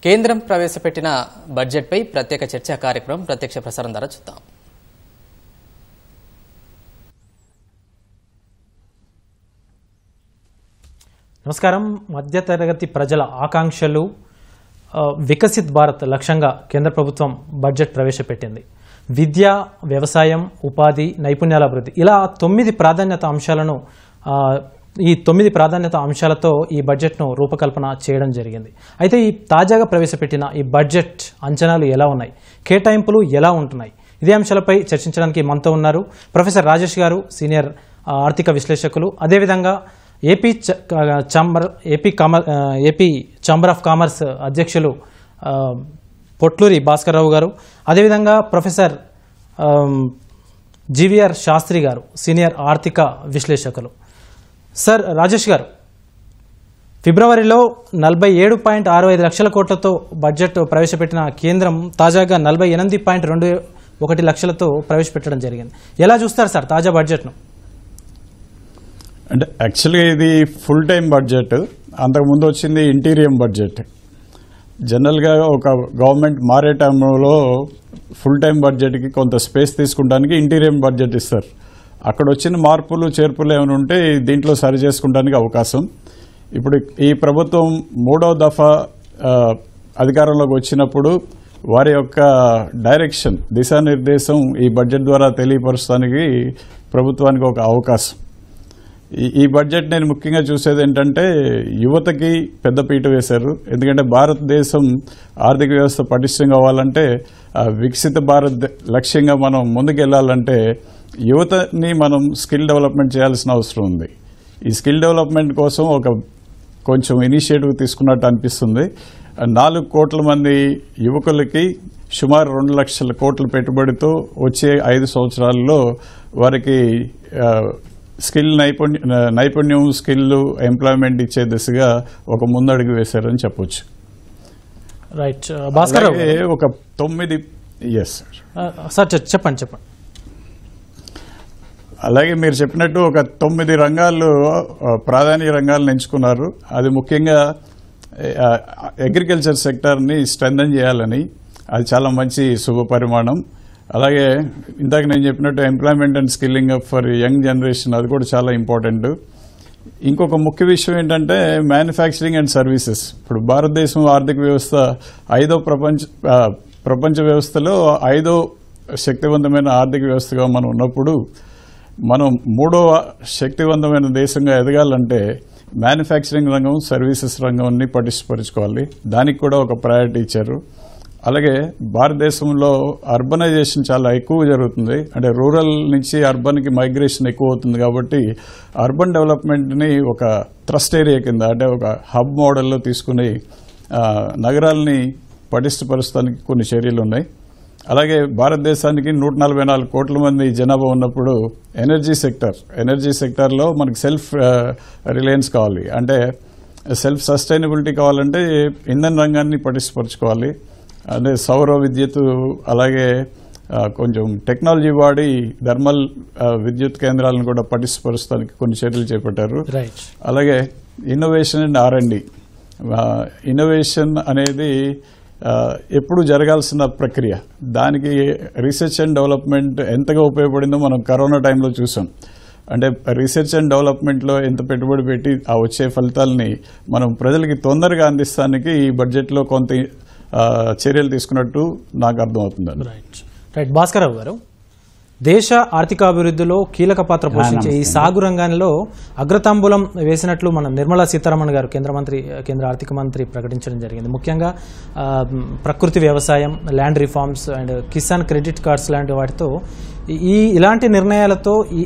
కేంద్రం ప్రవేశపెట్టిన బడ్జెట్పై ప్రత్యేక చర్చా కార్యక్రమం ప్రత్యక్ష ప్రసారం ద్వారా చూద్దాం. నమస్కారం. మధ్యతరగతి ప్రజల ఆకాంక్షలు వికసిత్ భారత్ లక్ష్యంగా కేంద్ర ప్రభుత్వం బడ్జెట్ ప్రవేశపెట్టింది. విద్య, వ్యవసాయం, ఉపాధి, నైపుణ్యాల అభివృద్ధి ఇలా 9 ప్రాధాన్యత అంశాలతో ఈ బడ్జెట్ను రూపకల్పన చేయడం జరిగింది. అయితే ఈ తాజాగా ప్రవేశపెట్టిన ఈ బడ్జెట్ అంచనాలు ఎలా ఉన్నాయి, కేటాయింపులు ఎలా ఉంటున్నాయి, ఇదే అంశాలపై చర్చించడానికి మనతో ఉన్నారు ప్రొఫెసర్ రాజేష్ గారు, సీనియర్ ఆర్థిక విశ్లేషకులు. అదేవిధంగా ఏపీ ఛాంబర్ ఆఫ్ కామర్స్ అధ్యక్షులు పొట్లూరి భాస్కర్రావు గారు, అదేవిధంగా ప్రొఫెసర్ జీవీఆర్ శాస్త్రి గారు, సీనియర్ ఆర్థిక విశ్లేషకులు. సార్ రాజేష్ గారు, ఫిబ్రవరిలో 47.65 లక్షల కోట్లతో బడ్జెట్ ప్రవేశపెట్టిన కేంద్రం తాజాగా 48.21 లక్షలతో ప్రవేశపెట్టడం జరిగింది. ఎలా చూస్తారు సార్ తాజా బడ్జెట్ను? అంటే యాక్చువల్గా ఇది ఫుల్ టైం బడ్జెట్. అంతకుముందు వచ్చింది ఇంటీరియం బడ్జెట్. జనరల్గా ఒక గవర్నమెంట్ మారే టైంలో ఫుల్ టైం బడ్జెట్కి కొంత స్పేస్ తీసుకుంటానికి ఇంటీరియం బడ్జెట్ ఇస్తారు. అక్కడ వచ్చిన మార్పులు చేర్పులు ఏమైనా ఉంటే దీంట్లో సరి చేసుకోవడానికి అవకాశం. ఇప్పుడు ఈ ప్రభుత్వం 3వ దఫా అధికారంలోకి వచ్చినప్పుడు వారి యొక్క డైరెక్షన్, దిశానిర్దేశం ఈ బడ్జెట్ ద్వారా తెలియపరచడానికి ప్రభుత్వానికి ఒక అవకాశం. ఈ బడ్జెట్ నేను ముఖ్యంగా చూసేది ఏంటంటే యువతకి పెద్దపీట వేశారు. ఎందుకంటే భారతదేశం ఆర్థిక వ్యవస్థ పటిష్టంగా అవ్వాలంటే, వికసిత భారత్ లక్ష్యంగా మనం ముందుకెళ్లాలంటే యువతని మనం స్కిల్ డెవలప్మెంట్ చేయాల్సిన అవసరం ఉంది. ఈ స్కిల్ డెవలప్మెంట్ కోసం కొంచెం ఇనిషియేటివ్ తీసుకున్నట్టు అనిపిస్తుంది. 4 కోట్ల మంది యువకులకి సుమారు 2 లక్షల కోట్ల పెట్టుబడితో వచ్చే 5 సంవత్సరాల్లో వారికి స్కిల్ నైపుణ్యం స్కిల్ ఎంప్లాయ్మెంట్ ఇచ్చే దిశగా ఒక ముందడుగు వేశారని చెప్పొచ్చు. రైట్ భాస్కర్, ఒక 9 సార్ చెప్పండి. అలాగే మీరు చెప్పినట్టు ఒక 9 రంగాలు ప్రాధాన్య రంగాలను ఎంచుకున్నారు. అది ముఖ్యంగా అగ్రికల్చర్ సెక్టార్ని స్ట్రెంథన్ చేయాలని, అది చాలా మంచి శుభ పరిమాణం. అలాగే ఇందాక నేను చెప్పినట్టు employment and skilling up for young generation, అది కూడా చాలా ఇంపార్టెంట్. ఇంకొక ముఖ్య విషయం ఏంటంటే మ్యానుఫ్యాక్చరింగ్ అండ్ సర్వీసెస్. ఇప్పుడు భారతదేశం ఆర్థిక వ్యవస్థ ప్రపంచ వ్యవస్థలో 5వ శక్తివంతమైన ఆర్థిక వ్యవస్థగా మనం ఉన్నప్పుడు, మనం 3వ శక్తివంతమైన దేశంగా ఎదగాలంటే మ్యానుఫ్యాక్చరింగ్ రంగం, సర్వీసెస్ రంగాన్ని పటిష్టపరుచుకోవాలి. దానికి కూడా ఒక ప్రయారిటీ ఇచ్చారు. అలాగే భారతదేశంలో అర్బనైజేషన్ చాలా ఎక్కువ జరుగుతుంది. అంటే రూరల్ నుంచి అర్బన్కి మైగ్రేషన్ ఎక్కువ అవుతుంది. కాబట్టి అర్బన్ డెవలప్మెంట్ని ఒక ట్రస్ట్ ఏరియా కింద, అంటే ఒక హబ్ మోడల్లో తీసుకుని నగరాలని పటిష్టపరుస్తానికి కొన్ని చర్యలు ఉన్నాయి. అలాగే భారతదేశానికి 144 కోట్ల మంది జనాభా ఉన్నప్పుడు ఎనర్జీ సెక్టార్లో మనకి సెల్ఫ్ రిలయన్స్ కావాలి. అంటే సెల్ఫ్ సస్టైనబిలిటీ కావాలంటే ఇంధన రంగాన్ని పటిష్టపరచుకోవాలి. అంటే సౌర విద్యుత్, అలాగే కొంచెం టెక్నాలజీ వాడి థర్మల్ విద్యుత్ కేంద్రాలను కూడా పటిష్టపరుస్తానికి కొన్ని చర్యలు చేపట్టారు. అలాగే ఇన్నోవేషన్ అండ్ R&D. ఇన్నోవేషన్ అనేది ఎప్పుడు జరగాల్సిన ప్రక్రియ. దానికి రీసెర్చ్ అండ్ డెవలప్మెంట్ ఎంతగా ఉపయోగపడిందో మనం కరోనా టైంలో చూసాం. అంటే రీసెర్చ్ అండ్ డెవలప్మెంట్లో ఎంత పెట్టుబడి పెట్టి ఆ వచ్చే ఫలితాలని మనం ప్రజలకి తొందరగా అందిస్తానికి ఈ బడ్జెట్లో కొంత చర్యలు తీసుకున్నట్టు నాకు అర్థమవుతుంది. రైట్ భాస్కర్రావు గారు, దేశ ఆర్థికాభివృద్ధిలో కీలక పాత్ర పోషించే ఈ సాగు రంగంలో అగ్రతాంబూలం వేసినట్లు మన నిర్మలా సీతారామన్ గారు కేంద్ర ఆర్థిక మంత్రి ప్రకటించడం జరిగింది. ముఖ్యంగా ప్రకృతి వ్యవసాయం, land reforms and Kisan credit cards లాంటి వాటితో ఇలాంటి నిర్ణయాలతో ఈ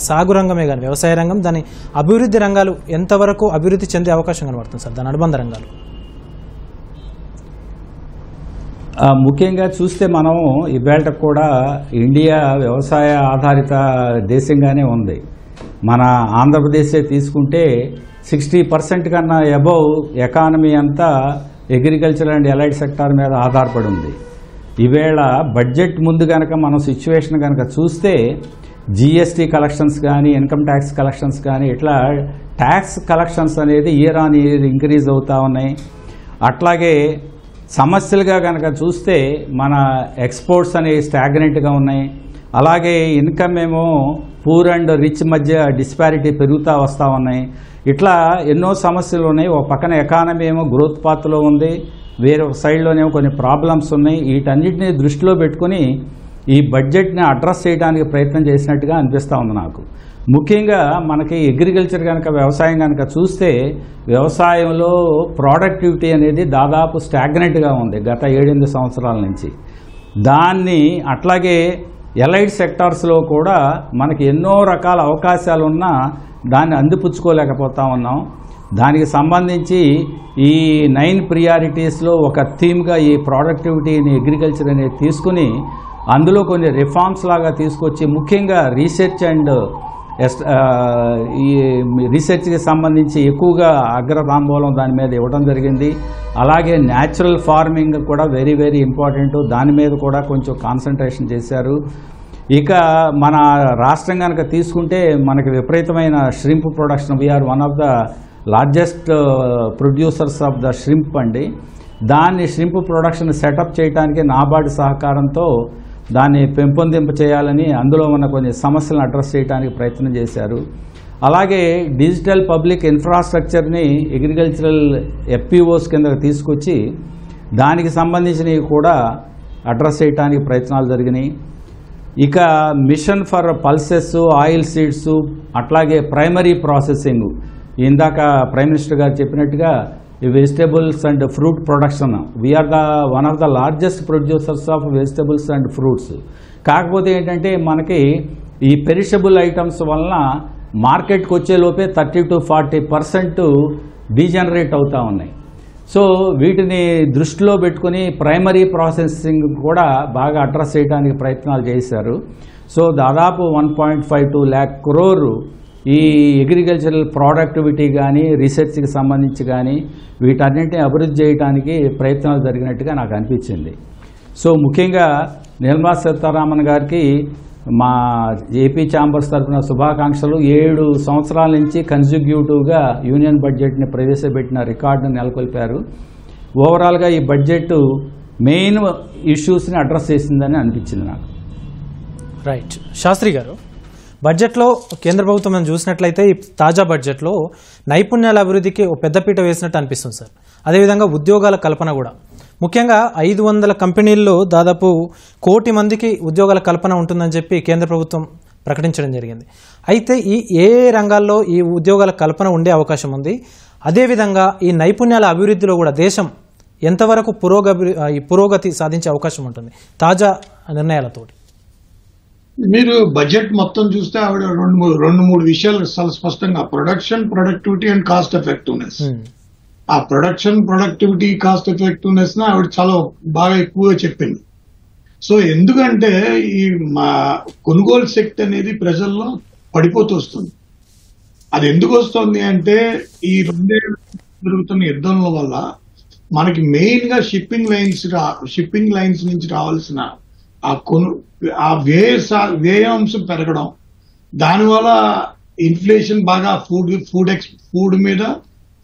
సాగు రంగమే కానీ వ్యవసాయ రంగం, దాని అభివృద్ధి రంగాలు ఎంతవరకు అభివృద్ధి చెందే అవకాశం కనబడుతుంది సార్, దాని అనుబంధ రంగాలు? ముఖ్యంగా చూస్తే మనం ఇవాళ కూడా ఇండియా వ్యవసాయ ఆధారిత దేశంగానే ఉంది. మన ఆంధ్రప్రదేశ్ తీసుకుంటే 60% కన్నా అబౌవ్ ఎకానమీ అంతా అగ్రికల్చర్ అండ్ ఎలైడ్ సెక్టార్ మీద ఆధారపడి ఉంది. ఈవేళ బడ్జెట్ ముందు కనుక మనం సిచ్యువేషన్ కనుక చూస్తే GST కలెక్షన్స్ కానీ, ఇన్కమ్ ట్యాక్స్ కలెక్షన్స్ కానీ, ఇట్లా ట్యాక్స్ కలెక్షన్స్ అనేది ఇయర్ ఆన్ ఇయర్ ఇంక్రీజ్ అవుతూ ఉన్నాయి. అట్లాగే సమస్యలుగా కనుక చూస్తే మన ఎక్స్పోర్ట్స్ అనేవి స్టాగ్నెంట్గా ఉన్నాయి. అలాగే ఇన్కమ్ ఏమో పూర్ అండ్ రిచ్ మధ్య డిస్పారిటీ పెరుగుతూ వస్తూ ఉన్నాయి. ఇట్లా ఎన్నో సమస్యలు ఉన్నాయి. ఒక పక్కన ఎకానమీ ఏమో గ్రోత్ పాత్లో ఉంది, వేరొక సైడ్లోనేమో కొన్ని ప్రాబ్లమ్స్ ఉన్నాయి. వీటన్నిటిని దృష్టిలో పెట్టుకుని ఈ బడ్జెట్ని అడ్రస్ చేయడానికి ప్రయత్నం చేసినట్టుగా అనిపిస్తూ ఉంది నాకు. ముఖ్యంగా మనకి అగ్రికల్చర్ కనుక, వ్యవసాయం కనుక చూస్తే వ్యవసాయంలో ప్రొడక్టివిటీ అనేది దాదాపు స్టాగ్నెంట్గా ఉంది గత 7-8 సంవత్సరాల నుంచి. దాన్ని అట్లాగే ఎలైడ్ సెక్టార్స్లో కూడా మనకి ఎన్నో రకాల అవకాశాలు ఉన్నా దాన్ని అందిపుచ్చుకోలేకపోతా ఉన్నాం. దానికి సంబంధించి ఈ 9 ప్రియారిటీస్లో ఒక థీమ్గా ఈ ప్రొడక్టివిటీని అగ్రికల్చర్ అనేది తీసుకుని అందులో కొన్ని రిఫార్మ్స్ లాగా తీసుకొచ్చి ముఖ్యంగా రీసెర్చ్ అండ్ ఈ రీసెర్చ్కి సంబంధించి ఎక్కువగా అగ్రతాంబూలం దాని మీద ఇవ్వడం జరిగింది. అలాగే న్యాచురల్ ఫార్మింగ్ కూడా వెరీ వెరీ ఇంపార్టెంట్, దాని మీద కూడా కొంచెం కాన్సన్ట్రేషన్ చేశారు. ఇక మన రాష్ట్రం కనుక తీసుకుంటే మనకి విపరీతమైన shrimp production, we are one of the largest producers of the shrimp అండి. దాన్ని ష్రింప్ ప్రొడక్షన్ సెటప్ చేయడానికి నాబార్డు సహకారంతో దాన్ని పెంపొందింప చేయాలని, అందులో ఉన్న కొన్ని సమస్యలను అడ్రస్ చేయడానికి ప్రయత్నం చేశారు. అలాగే డిజిటల్ పబ్లిక్ ఇన్ఫ్రాస్ట్రక్చర్ని అగ్రికల్చరల్ ఎఫ్పిఓస్ కిందకు తీసుకొచ్చి దానికి సంబంధించినవి కూడా అడ్రస్ చేయడానికి ప్రయత్నాలు జరిగినాయి. ఇక mission for pulses, oil seeds, అట్లాగే ప్రైమరీ ప్రాసెసింగ్, ఇందాక ప్రైమ్ మినిస్టర్ గారు చెప్పినట్టుగా ఈ vegetables and fruit production, we are one of the largest producers of vegetables and fruits. కాకపోతే ఏంటంటే మనకి ఈ పెరిషబుల్ ఐటమ్స్ వలన మార్కెట్కి వచ్చేలోపే 30 to 40% డీజనరేట్ అవుతూ ఉన్నాయి. సో వీటిని దృష్టిలో పెట్టుకుని ప్రైమరీ ప్రాసెసింగ్ కూడా బాగా అడ్రస్ చేయడానికి ప్రయత్నాలు చేశారు. సో దాదాపు 1.52 lakh crore ఈ అగ్రికల్చరల్ ప్రొడక్టివిటీ కానీ, రీసెర్చ్కి సంబంధించి కానీ వీటన్నింటినీ అభివృద్ధి చేయడానికి ప్రయత్నాలు జరిగినట్టుగా నాకు అనిపించింది. సో ముఖ్యంగా నిర్మలా సీతారామన్ గారికి మా ఏపీ ఛాంబర్స్ తరఫున శుభాకాంక్షలు. 7 సంవత్సరాల నుంచి కన్సిక్యూటివ్గా యూనియన్ బడ్జెట్ని ప్రవేశపెట్టిన రికార్డును నెలకొల్పారు. ఓవరాల్గా ఈ బడ్జెట్ మెయిన్ ఇష్యూస్ని అడ్రస్ చేసిందని అనిపించింది నాకు. రైట్. శాస్త్రి గారు, బడ్జెట్లో కేంద్ర ప్రభుత్వం మనం చూసినట్లయితే ఈ తాజా బడ్జెట్లో నైపుణ్యాల అభివృద్ధికి ఒక పెద్దపీట వేసినట్టు అనిపిస్తుంది సార్. అదేవిధంగా ఉద్యోగాల కల్పన కూడా, ముఖ్యంగా 500 కంపెనీల్లో దాదాపు 1 కోటి మందికి ఉద్యోగాల కల్పన ఉంటుందని చెప్పి కేంద్ర ప్రభుత్వం ప్రకటించడం జరిగింది. అయితే ఏ రంగాల్లో ఈ ఉద్యోగాల కల్పన ఉండే అవకాశం ఉంది? అదేవిధంగా ఈ నైపుణ్యాల అభివృద్ధిలో కూడా దేశం ఎంతవరకు పురోగతి సాధించే అవకాశం ఉంటుంది తాజా నిర్ణయాలతోటి? మీరు బడ్జెట్ మొత్తం చూస్తే ఆవిడ రెండు మూడు విషయాలు చాలా స్పష్టంగా, production, productivity and cost effectiveness. ఆ ప్రొడక్షన్, ప్రొడక్టివిటీ, కాస్ట్ ఎఫెక్టివ్నెస్ ఆవిడ చాలా బాగా ఎక్కువగా చెప్పింది. సో ఎందుకంటే ఈ మా కొనుగోలు శక్తి అనేది ప్రజల్లో పడిపోతూ వస్తుంది. అది ఎందుకు వస్తుంది అంటే ఈ 2 ఏళ్ళు జరుగుతున్న యుద్ధంలో వల్ల మనకి మెయిన్ గా షిప్పింగ్ లైన్స్ నుంచి రావాల్సిన ఆ వ్యయాంశం పెరగడం, దానివల్ల ఇన్ఫ్లేషన్ బాగా ఫుడ్ మీద,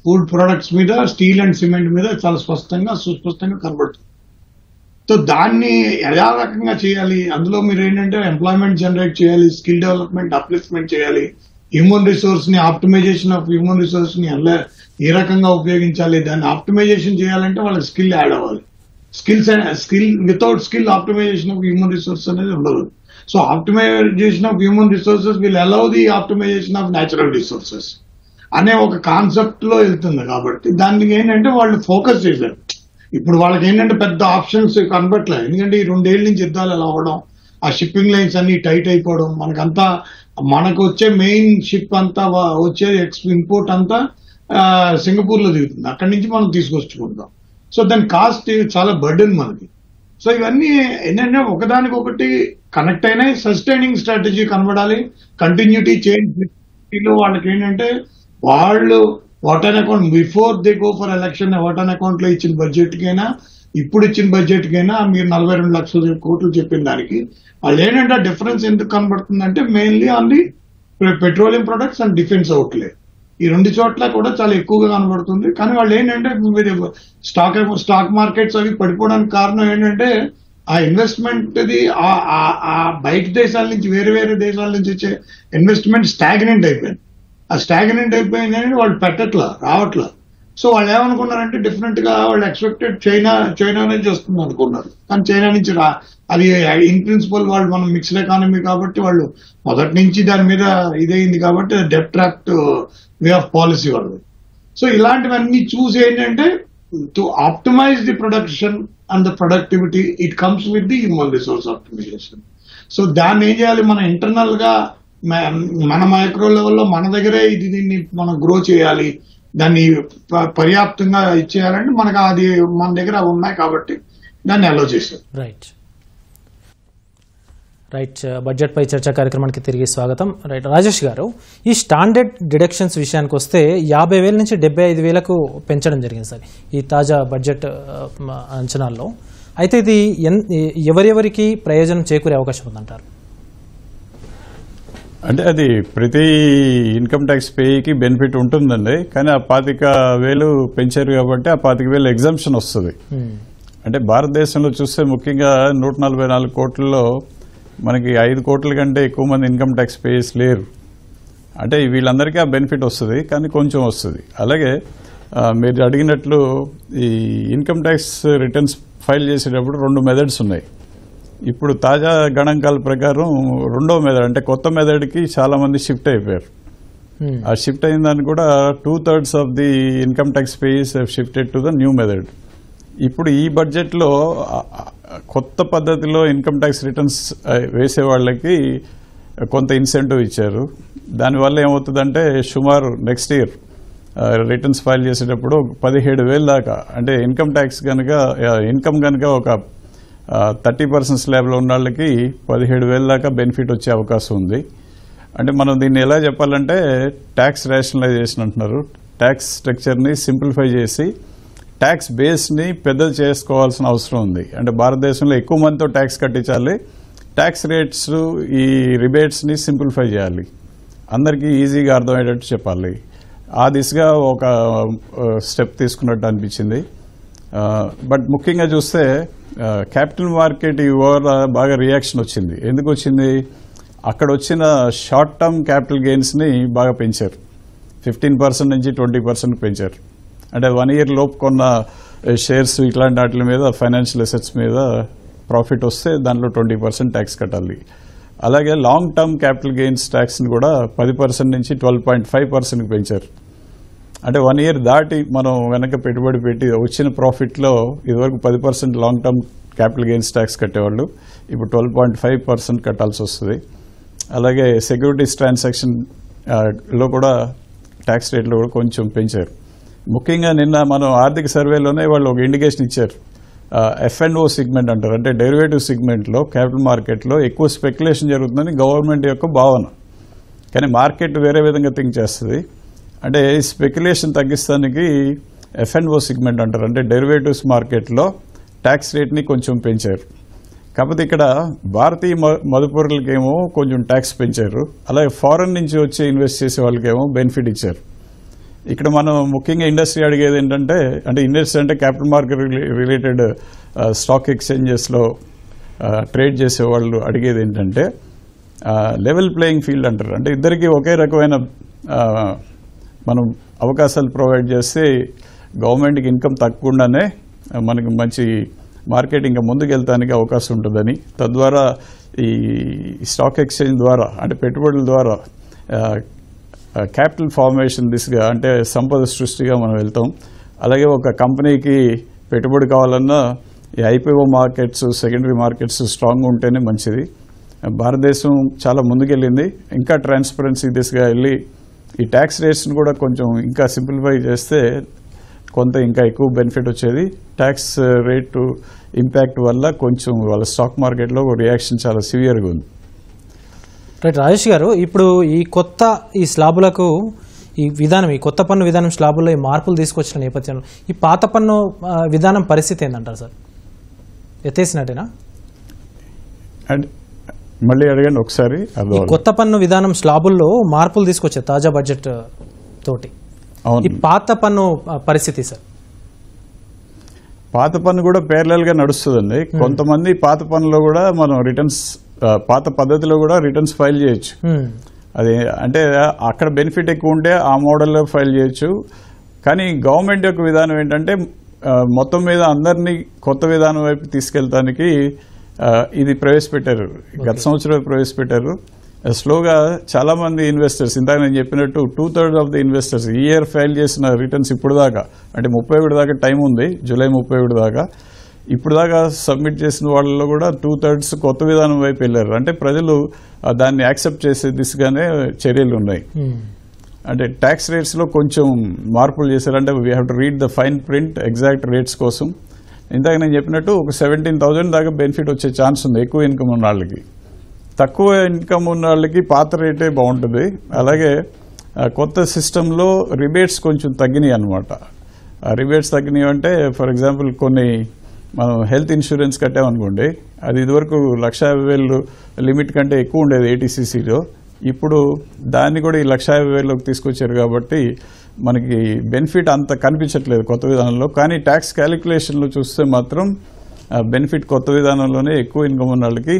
ఫుడ్ ప్రొడక్ట్స్ మీద, స్టీల్ అండ్ సిమెంట్ మీద చాలా సుస్పష్టంగా కనబడుతుంది. సో దాన్ని ఎలా రకంగా చేయాలి, అందులో మీరు ఏంటంటే ఎంప్లాయ్మెంట్ జనరేట్ చేయాలి, స్కిల్ డెవలప్మెంట్, అప్లిఫ్ట్మెంట్ చేయాలి, హ్యూమన్ రిసోర్స్ ని, ఆప్టిమైజేషన్ ఆఫ్ హ్యూమన్ రిసోర్స్ ని ఏ రకంగా ఉపయోగించాలి, దాన్ని ఆప్టిమైజేషన్ చేయాలంటే వాళ్ళకి స్కిల్ యాడ్ అవ్వాలి. Without skill optimization of human resource అనేది ఉండదు. So optimization of human resources will allow the optimization of natural resources అనే ఒక కాన్సెప్ట్ లో వెళ్తుంది. కాబట్టి దానికి ఏంటంటే వాళ్ళు ఫోకస్ చేశారు. ఇప్పుడు వాళ్ళకి ఏంటంటే పెద్ద ఆప్షన్స్ కనబట్టలేదు. ఎందుకంటే ఈ 2 ఏళ్ల నుంచి యుద్ధాలు ఎలా అవ్వడం, ఆ షిప్పింగ్ లైన్స్ అన్ని టైట్ అయిపోవడం, మనకు వచ్చే మెయిన్ షిప్ అంతా వచ్చే ఇంపోర్ట్ అంతా సింగపూర్ లో దిగుతుంది, అక్కడి నుంచి మనం తీసుకొచ్చుకుంటాం. సో దాని కాస్ట్ చాలా బర్డెన్ మనకి. సో ఇవన్నీ ఏంటంటే ఒకదానికొకటి కనెక్ట్ అయినాయి. సస్టైనింగ్ స్ట్రాటజీ కనబడాలి, కంటిన్యూటీ చేంజ్. వాళ్ళకి ఏంటంటే వాళ్ళు water account before they go for election, water account లో ఇచ్చిన బడ్జెట్ కైనా ఇప్పుడు ఇచ్చిన బడ్జెట్ కైనా మీరు 42 లక్షల కోట్లు చెప్పిన దానికి వాళ్ళు ఏంటంటే డిఫరెన్స్ ఎందుకు కనబడుతుందంటే mainly on the petroleum products and defence outlay. ఈ 2 చోట్ల కూడా చాలా ఎక్కువగా కనబడుతుంది. కానీ వాళ్ళు ఏంటంటే మీరు స్టాక్ మార్కెట్స్ అవి పడిపోవడానికి కారణం ఏంటంటే ఆ ఇన్వెస్ట్మెంట్ ఆ బయట దేశాల నుంచి వేరే దేశాల నుంచి వచ్చే ఇన్వెస్ట్మెంట్ స్టాగ్నెంట్ అయిపోయింది. ఆ స్టాగ్నెంట్ అయిపోయిందని వాళ్ళు రావట్లా. సో వాళ్ళు ఏమనుకున్నారంటే డిఫరెంట్ గా వాళ్ళు ఎక్స్పెక్టెడ్ చైనా నుంచి వస్తుంది అనుకున్నారు. కానీ చైనా నుంచి అది ఇన్ ప్రిన్సిపల్ వాళ్ళు మనం మిక్స్డ్ ఎకానమీ కాబట్టి వాళ్ళు మొదటి నుంచి దాని మీద ఇదైంది కాబట్టి debt trapped way of policy వాళ్ళు. సో ఇలాంటివన్నీ చూసి ఏంటంటే to optimize the production and the productivity it comes with the human resource optimization. So దాన్ని ఏం చేయాలి, మన ఇంటర్నల్ గా మన మైక్రో లెవెల్లో మన దగ్గరే దీన్ని మనం గ్రో చేయాలి, దాన్ని పర్యాప్తంగా ఇచ్చేయాలంటే మనకు అది మన దగ్గర ఉన్నాయి కాబట్టి దాన్ని అలో చేశారు. రైట్ బడ్జెట్ పై చర్చా కార్యక్రమానికి తిరిగి స్వాగతం. రైట్ రాజేష్ గారు, ఈ స్టాండర్డ్ డిడక్షన్స్ విషయానికి వస్తే 50,000 నుంచి 75,000కు పెంచడం జరిగింది సార్ ఈ తాజా బడ్జెట్ అంచనాల్లో. అయితే ఇది ఎవరెవరికి ప్రయోజనం చేకూరే అవకాశం ఉందంటారు? అంటే అది ప్రతి ఇన్కమ్ ట్యాక్స్ పేకి బెనిఫిట్ ఉంటుందండి. కానీ ఆ 25,000 పెంచారు కాబట్టి ఆ 25,000 ఎగ్జంప్షన్ వస్తుంది. అంటే భారతదేశంలో చూస్తే ముఖ్యంగా 144 కోట్లలో మనకి 5 కోట్ల కంటే ఎక్కువ మంది ఇన్కమ్ ట్యాక్స్ పేయర్స్ లేరు. అంటే వీళ్ళందరికీ ఆ బెనిఫిట్ వస్తుంది, కానీ కొంచెం వస్తుంది. అలాగే మీరు అడిగినట్లు ఈ ఇన్కమ్ ట్యాక్స్ రిటర్న్స్ ఫైల్ చేసేటప్పుడు 2 మెథడ్స్ ఉన్నాయి. ఇప్పుడు తాజా గణాంకాల ప్రకారం 2వ మెథడ్ అంటే కొత్త మెథడ్కి చాలా మంది షిఫ్ట్ అయిపోయారు. ఆ షిఫ్ట్ అయిన దాన్ని కూడా 2/3 of the income tax payers have shifted to the new method. ఇప్పుడు ఈ బడ్జెట్లో కొత్త పద్ధతిలో ఇన్కమ్ ట్యాక్స్ రిటర్న్స్ వేసే వాళ్ళకి కొంత ఇన్సెంటివ్ ఇచ్చారు. దానివల్ల ఏమవుతుందంటే సుమారు నెక్స్ట్ ఇయర్ రిటర్న్స్ ఫైల్ చేసేటప్పుడు 17,000 దాకా, అంటే ఇన్కమ్ కనుక ఒక 30% స్లాబ్లో ఉన్న వాళ్ళకి 17,000 దాకా బెనిఫిట్ వచ్చే అవకాశం ఉంది. అంటే మనం దీన్ని ఎలా చెప్పాలంటే ట్యాక్స్ రేషనలైజేషన్ అంటున్నారు. ట్యాక్స్ స్ట్రక్చర్ని సింప్లిఫై చేసి ట్యాక్స్ బేస్ని పెద్దది చేసుకోవాల్సిన అవసరం ఉంది. అంటే భారతదేశంలో ఎక్కువ మందితో ట్యాక్స్ కట్టించాలి, ట్యాక్స్ రేట్స్ ఈ రిబేట్స్ని సింప్లిఫై చేయాలి, అందరికీ ఈజీగా అర్థమయ్యేటట్టు చెప్పాలి. ఆ దిశగా ఒక స్టెప్ తీసుకున్నట్టు అనిపించింది. బట్ ముఖ్యంగా చూస్తే క్యాపిటల్ మార్కెట్ ఓవర్ బాగా రియాక్షన్ వచ్చింది. ఎందుకు వచ్చింది? అక్కడ వచ్చిన షార్ట్ టర్మ్ క్యాపిటల్ గెయిన్స్ని బాగా పెంచారు. 15% నుంచి 20% పెంచారు. అంటే 1 year లోపు కొన్న షేర్స్ ఇట్లాంటి వాటి మీద ఫైనాన్షియల్ అసెట్స్ మీద ప్రాఫిట్ వస్తే దాంట్లో 20% ట్యాక్స్ కట్టాలి. అలాగే లాంగ్ టర్మ్ క్యాపిటల్ గెయిన్స్ ట్యాక్స్ని కూడా 10% నుంచి 12.5%కి పెంచారు. అంటే 1 year దాటి మనం వెనక పెట్టుబడి పెట్టి వచ్చిన ప్రాఫిట్లో ఇదివరకు 10% long term capital gains tax కట్టేవాళ్ళు, ఇప్పుడు 12.5% కట్టాల్సి వస్తుంది. అలాగే సెక్యూరిటీస్ ట్రాన్సాక్షన్ లో కూడా ట్యాక్స్ రేట్లు కూడా కొంచెం పెంచారు. ముఖ్యంగా నిన్న మనం ఆర్థిక సర్వేలోనే వాళ్ళు ఒక ఇండికేషన్ ఇచ్చారు. F&O సెగ్మెంట్ అంటారు, అంటే డెరివేటివ్ సెగ్మెంట్లో క్యాపిటల్ మార్కెట్లో ఎక్కువ స్పెక్యులేషన్ జరుగుతుందని గవర్నమెంట్ యొక్క భావన. కానీ మార్కెట్ వేరే విధంగా థింక్ చేస్తుంది. అంటే స్పెక్యులేషన్ తగ్గిస్తానికి F&O సెగ్మెంట్ అంటారు, అంటే డెరివేటివ్స్ మార్కెట్లో ట్యాక్స్ రేట్ని కొంచెం పెంచారు. కాకపోతే ఇక్కడ భారతీయ మదుపరులకేమో కొంచెం ట్యాక్స్ పెంచారు, అలాగే ఫారెన్ నుంచి వచ్చి ఇన్వెస్ట్ చేసే వాళ్ళకేమో బెనిఫిట్ ఇచ్చారు. ఇక్కడ మనం ముఖ్యంగా ఇండస్ట్రీ అడిగేది ఏంటంటే, అంటే ఇండస్ట్రీ అంటే క్యాపిటల్ మార్కెట్ రిలేటెడ్ స్టాక్ ఎక్స్చేంజెస్లో ట్రేడ్ చేసే వాళ్ళు అడిగేది ఏంటంటే లెవెల్ ప్లేయింగ్ ఫీల్డ్ అంటారు. అంటే ఇద్దరికి ఒకే రకమైన మనం అవకాశాలు ప్రొవైడ్ చేస్తే గవర్నమెంట్కి ఇన్కమ్ తగ్గకుండానే మనకి మంచి మార్కెట్ ఇంకా ముందుకెళ్తానికి అవకాశం ఉంటుందని, తద్వారా ఈ స్టాక్ ఎక్స్చేంజ్ ద్వారా అంటే పెట్టుబడుల ద్వారా క్యాపిటల్ ఫార్మేషన్ దిశగా అంటే సంపద సృష్టిగా మనం వెళ్తాం. అలాగే ఒక కంపెనీకి పెట్టుబడి కావాలన్నా ఈ IPO markets, secondary markets strong ఉంటేనే మంచిది. భారతదేశం చాలా ముందుకెళ్ళింది, ఇంకా ట్రాన్స్పరెన్సీ దిశగా వెళ్ళి ఈ ట్యాక్స్ రేట్స్ని కూడా కొంచెం ఇంకా సింప్లిఫై చేస్తే కొంత ఇంకా ఎక్కువ బెనిఫిట్ వచ్చేది. ట్యాక్స్ రేటు ఇంపాక్ట్ వల్ల కొంచెం వాళ్ళ స్టాక్ మార్కెట్లో రియాక్షన్ చాలా సివియర్గా ఉంది. రైట్ రాజేష్ గారు, ఇప్పుడు ఈ స్లాబులకు ఈ కొత్త పన్ను విధానం స్లాబుల్లో ఈ మార్పులు తీసుకొచ్చిన నేపథ్యంలో ఈ పాత పన్ను విధానం పరిస్థితి ఏంటంటారు సార్? ఎత్తేసినట్టేనా? మళ్ళీ అడగండి ఒకసారి. కొత్త పన్ను విధానం స్లాబుల్లో మార్పులు తీసుకొచ్చారు తాజా బడ్జెట్ తోటి. అవును. ఈ పాత పన్ను పరిస్థితి సార్? పాత పన్ను కూడా పేర్లల్ గా నడుస్తుందండి. కొంతమంది పాత పన్నులో కూడా మనం రిటర్న్స్ పాత పద్ధతిలో కూడా రిటర్న్స్ ఫైల్ చేయొచ్చు. అది అంటే అక్కడ బెనిఫిట్ ఎక్కువ ఉంటే ఆ మోడల్లో ఫైల్ చేయొచ్చు. కానీ గవర్నమెంట్ యొక్క విధానం ఏంటంటే మొత్తం మీద అందరినీ కొత్త విధానం వైపు తీసుకెళ్తానికి ఇది ప్రవేశపెట్టారు. గత సంవత్సరం ప్రవేశపెట్టారు. స్లోగా చాలా మంది ఇన్వెస్టర్స్, ఇందాక నేను చెప్పినట్టు 2/3 ఆఫ్ ది ఇన్వెస్టర్స్ ఈ ఇయర్ ఫైల్ చేసిన రిటర్న్స్ ఇప్పుడు దాకా, అంటే 31 దాకా టైం ఉంది, జూలై 31 దాకా, ఇప్పుడు దాకా సబ్మిట్ చేసిన వాళ్ళలో కూడా 2/3 కొత్త విధానం వైపు వెళ్ళారు. అంటే ప్రజలు దాన్ని యాక్సెప్ట్ చేసే దిశగానే చర్యలు ఉన్నాయి. అంటే ట్యాక్స్ రేట్స్ లో కొంచెం మార్పులు చేశారు. అంటే we have to read the fine print exact rates కోసం. ఇందాక నేను చెప్పినట్టు ఒక 17,000 దాకా బెనిఫిట్ వచ్చే ఛాన్స్ ఉంది ఎక్కువ ఇన్కమ్ ఉన్న వాళ్ళకి. తక్కువ ఇన్కమ్ ఉన్న వాళ్ళకి పాత రేటే బాగుంటుంది. అలాగే కొత్త సిస్టంలో రిబేట్స్ కొంచెం తగ్గినాయి అనమాట. రిబేట్స్ తగ్గినాయి అంటే ఫర్ ఎగ్జాంపుల్ కొన్ని మనం హెల్త్ ఇన్సూరెన్స్ కట్టామనుకోండి, అది ఇదివరకు 1,50,000 లిమిట్ కంటే ఎక్కువ ఉండేది ఏటీసీసీలో. ఇప్పుడు దాన్ని కూడా ఈ 1,50,000లోకి తీసుకొచ్చారు కాబట్టి మనకి బెనిఫిట్ అంత కనిపించట్లేదు కొత్త విధానంలో. కానీ ట్యాక్స్ క్యాలిక్యులేషన్లో చూస్తే మాత్రం బెనిఫిట్ కొత్త విధానంలోనే ఎక్కువ ఇన్కమ్ ఉన్న వాళ్ళకి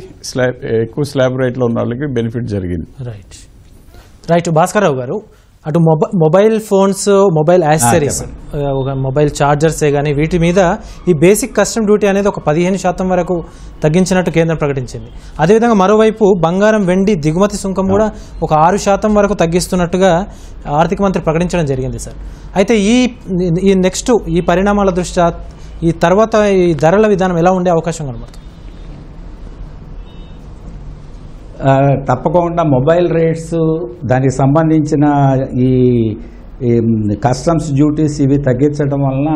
ఎక్కువ స్లాబ్ రేట్లో ఉన్న వాళ్ళకి బెనిఫిట్ జరిగింది. రైట్ భాస్కర్రావు గారు, అటు mobile phones, mobile accessories, mobile ఛార్జర్సే కానీ వీటి మీద ఈ బేసిక్ కస్టమ్ డ్యూటీ అనేది ఒక 15% వరకు తగ్గించినట్టు కేంద్రం ప్రకటించింది. అదేవిధంగా మరోవైపు బంగారం, వెండి దిగుమతి సుంకం కూడా ఒక 6% వరకు తగ్గిస్తున్నట్టుగా ఆర్థిక మంత్రి ప్రకటించడం జరిగింది సార్. అయితే ఈ నెక్స్ట్ ఈ పరిణామాల దృష్ట్యా ఈ తర్వాత ఈ ధరల విధానం ఎలా ఉండే అవకాశం కనబడుతుంది? తప్పకుండా మొబైల్ రేట్స్, దానికి సంబంధించిన ఈ కస్టమ్స్ డ్యూటీస్ ఇవి తగ్గించడం వలన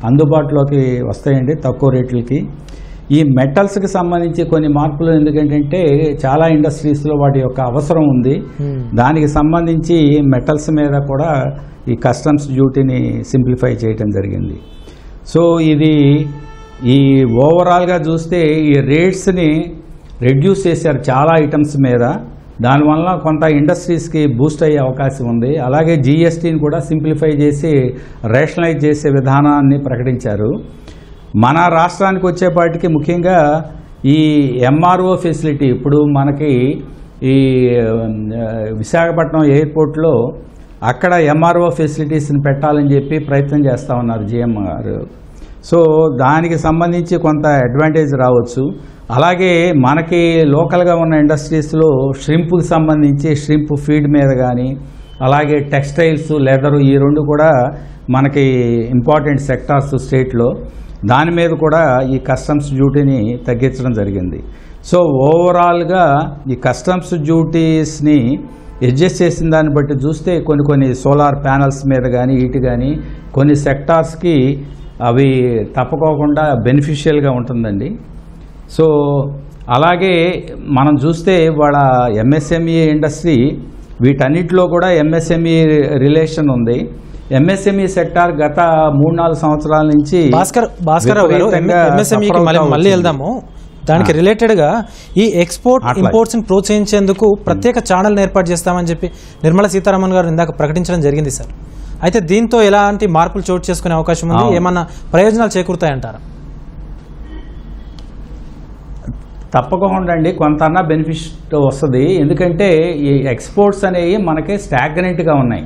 అందుబాటులోకి వస్తాయండి తక్కువ రేట్లకి. ఈ మెటల్స్కి సంబంధించి కొన్ని మార్పులు ఎందుకంటే చాలా ఇండస్ట్రీస్లో వాటి యొక్క అవసరం ఉంది. దానికి సంబంధించి మెటల్స్ మీద కూడా ఈ కస్టమ్స్ డ్యూటీని సింప్లిఫై చేయడం జరిగింది. సో ఇది ఈ ఓవరాల్గా చూస్తే ఈ రేట్స్ని రెడ్యూస్ చేశారు చాలా ఐటమ్స్ మీద. దానివల్ల కొంత ఇండస్ట్రీస్కి బూస్ట్ అయ్యే అవకాశం ఉంది. అలాగే జీఎస్టీని కూడా సింప్లిఫై చేసి రేషనలైజ్ చేసే విధానాన్ని ప్రకటించారు. మన రాష్ట్రానికి వచ్చేపాటికి ముఖ్యంగా ఈ ఎంఆర్ఓ ఫెసిలిటీ ఇప్పుడు మనకి ఈ విశాఖపట్నం ఎయిర్పోర్ట్లో అక్కడ ఎంఆర్ఓ ఫెసిలిటీస్ని పెట్టాలని చెప్పి ప్రయత్నం చేస్తూ ఉన్నారు జీఎం గారు. సో దానికి సంబంధించి కొంత అడ్వాంటేజ్ రావచ్చు. అలాగే మనకి లోకల్గా ఉన్న ఇండస్ట్రీస్లో ష్రింప్కి సంబంధించి ష్రింప్ ఫీడ్ మీద కానీ, అలాగే టెక్స్టైల్స్, లెదరు, ఈ రెండు కూడా మనకి ఇంపార్టెంట్ సెక్టార్స్ స్టేట్లో. దాని మీద కూడా ఈ కస్టమ్స్ డ్యూటీని తగ్గించడం జరిగింది. సో ఓవరాల్గా ఈ కస్టమ్స్ డ్యూటీస్ని అడ్జస్ట్ చేసిన దాన్ని బట్టి చూస్తే కొన్ని సోలార్ ప్యానల్స్ మీద కానీ వీటి కానీ కొన్ని సెక్టార్స్కి అవి తప్పకోకుండా బెనిఫిషియల్గా ఉంటుందండి. సో అలాగే మనం చూస్తే వాళ్ళ ఎంఎస్ఎంఈ ఇండస్ట్రీ వీటన్నిటిలో కూడా ఎంఎస్ఎంఈ రిలేషన్ ఉంది. ఎంఎస్ఎంఈ సెక్టార్ గత 3-4 సంవత్సరాల నుంచి భాస్కర్రావు గారు ఎంఎస్ఎంఈకి మళ్ళీ వెళ్దాము. దానికి రిలేటెడ్గా ఈ ఇంపోర్ట్స్ ని ప్రోత్సహించేందుకు ప్రత్యేక ఛానల్ ఏర్పాటు చేస్తామని చెప్పి నిర్మలా సీతారామన్ గారు ఇందాక ప్రకటించడం జరిగింది సార్. అయితే దీంతో ఎలాంటి మార్పులు చోటు చేసుకునే అవకాశం ఉంది? ఏమన్నా ప్రయోజనాలు చేకూరుతాయంటారా? తప్పకుండా అండి, కొంత బెనిఫిట్ వస్తుంది. ఎందుకంటే ఈ ఎక్స్పోర్ట్స్ అనేవి మనకి స్టాగ్నెంట్గా ఉన్నాయి.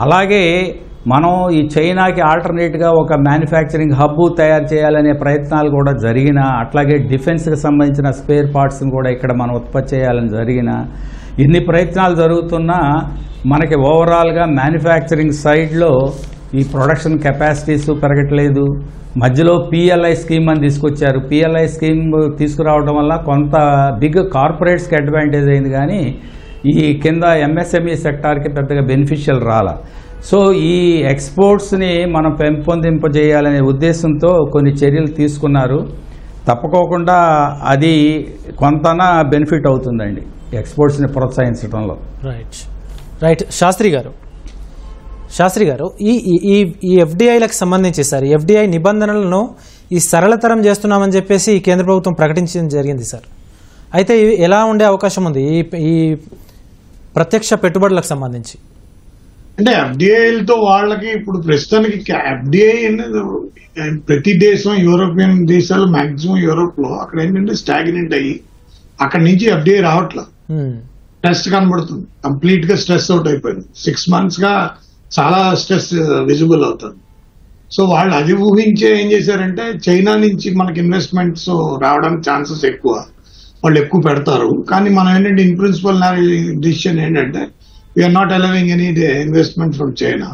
అలాగే మనం ఈ చైనాకి ఆల్టర్నేట్గా ఒక మ్యానుఫ్యాక్చరింగ్ హబ్ తయారు చేయాలనే ప్రయత్నాలు కూడా జరిగిన, అట్లాగే డిఫెన్స్కి సంబంధించిన స్పేర్ పార్ట్స్ని కూడా ఇక్కడ మనం ఉత్పత్తి చేయాలని జరిగిన, ఇన్ని ప్రయత్నాలు జరుగుతున్నా మనకి ఓవరాల్గా మ్యానుఫ్యాక్చరింగ్ సైడ్లో ఈ ప్రొడక్షన్ కెపాసిటీస్ పెరగట్లేదు. మధ్యలో పిఎల్ఐ స్కీమ్ అని తీసుకొచ్చారు. పిఎల్ఐ స్కీమ్ తీసుకురావడం వల్ల కొంత బిగ్ కార్పొరేట్స్కి అడ్వాంటేజ్ అయింది, కానీ ఈ కింద ఎంఎస్ఎంఈ సెక్టార్కి పెద్దగా బెనిఫిషియల్ రాల. సో ఈ ఎక్స్పోర్ట్స్ని మనం పెంపొందింపజేయాలనే ఉద్దేశంతో కొన్ని చర్యలు తీసుకున్నారు. తప్పకోకుండా అది కొంతనా బెనిఫిట్ అవుతుందండి ఎక్స్పోర్ట్స్ని ప్రోత్సహించడంలో. రైట్ శాస్త్రి గారు, ఈ ఎఫ్డిఐలకు సంబంధించి సార్, ఎఫ్డిఐ నిబంధనలను ఈ సరళతరం చేస్తున్నామని చెప్పేసి కేంద్ర ప్రభుత్వం ప్రకటించడం జరిగింది సార్. అయితే ఎలా ఉండే అవకాశం ఉంది ఈ ప్రత్యక్ష పెట్టుబడులకు సంబంధించి? అంటే ఎఫ్డిఐలతో వాళ్ళకి ఇప్పుడు ప్రస్తుతానికి ఎఫ్డిఐ అనేది ప్రతి దేశం యూరోపియన్ దేశాలు మాక్సిమం యూరోప్ లో అక్కడ ఏంటంటే స్టాగ్నెంట్ అయ్యి అక్కడి నుంచి ఎఫ్డిఐ రావట్లేదు. స్ట్రెస్ కనబడుతుంది, కంప్లీట్ గా స్ట్రెస్ అవుట్ అయిపోయింది. 6 months గా చాలా స్ట్రెస్ విజిబుల్ అవుతుంది. సో వాళ్ళు అది ఊహించే ఏం చేశారంటే చైనా నుంచి మనకి ఇన్వెస్ట్మెంట్స్ రావడానికి ఛాన్సెస్ ఎక్కువ, వాళ్ళు ఎక్కువ పెడతారు. కానీ మనం ఏంటంటే ఇన్ ప్రిన్సిపల్ డిసిషన్ ఏంటంటే we are not allowing any investment from China.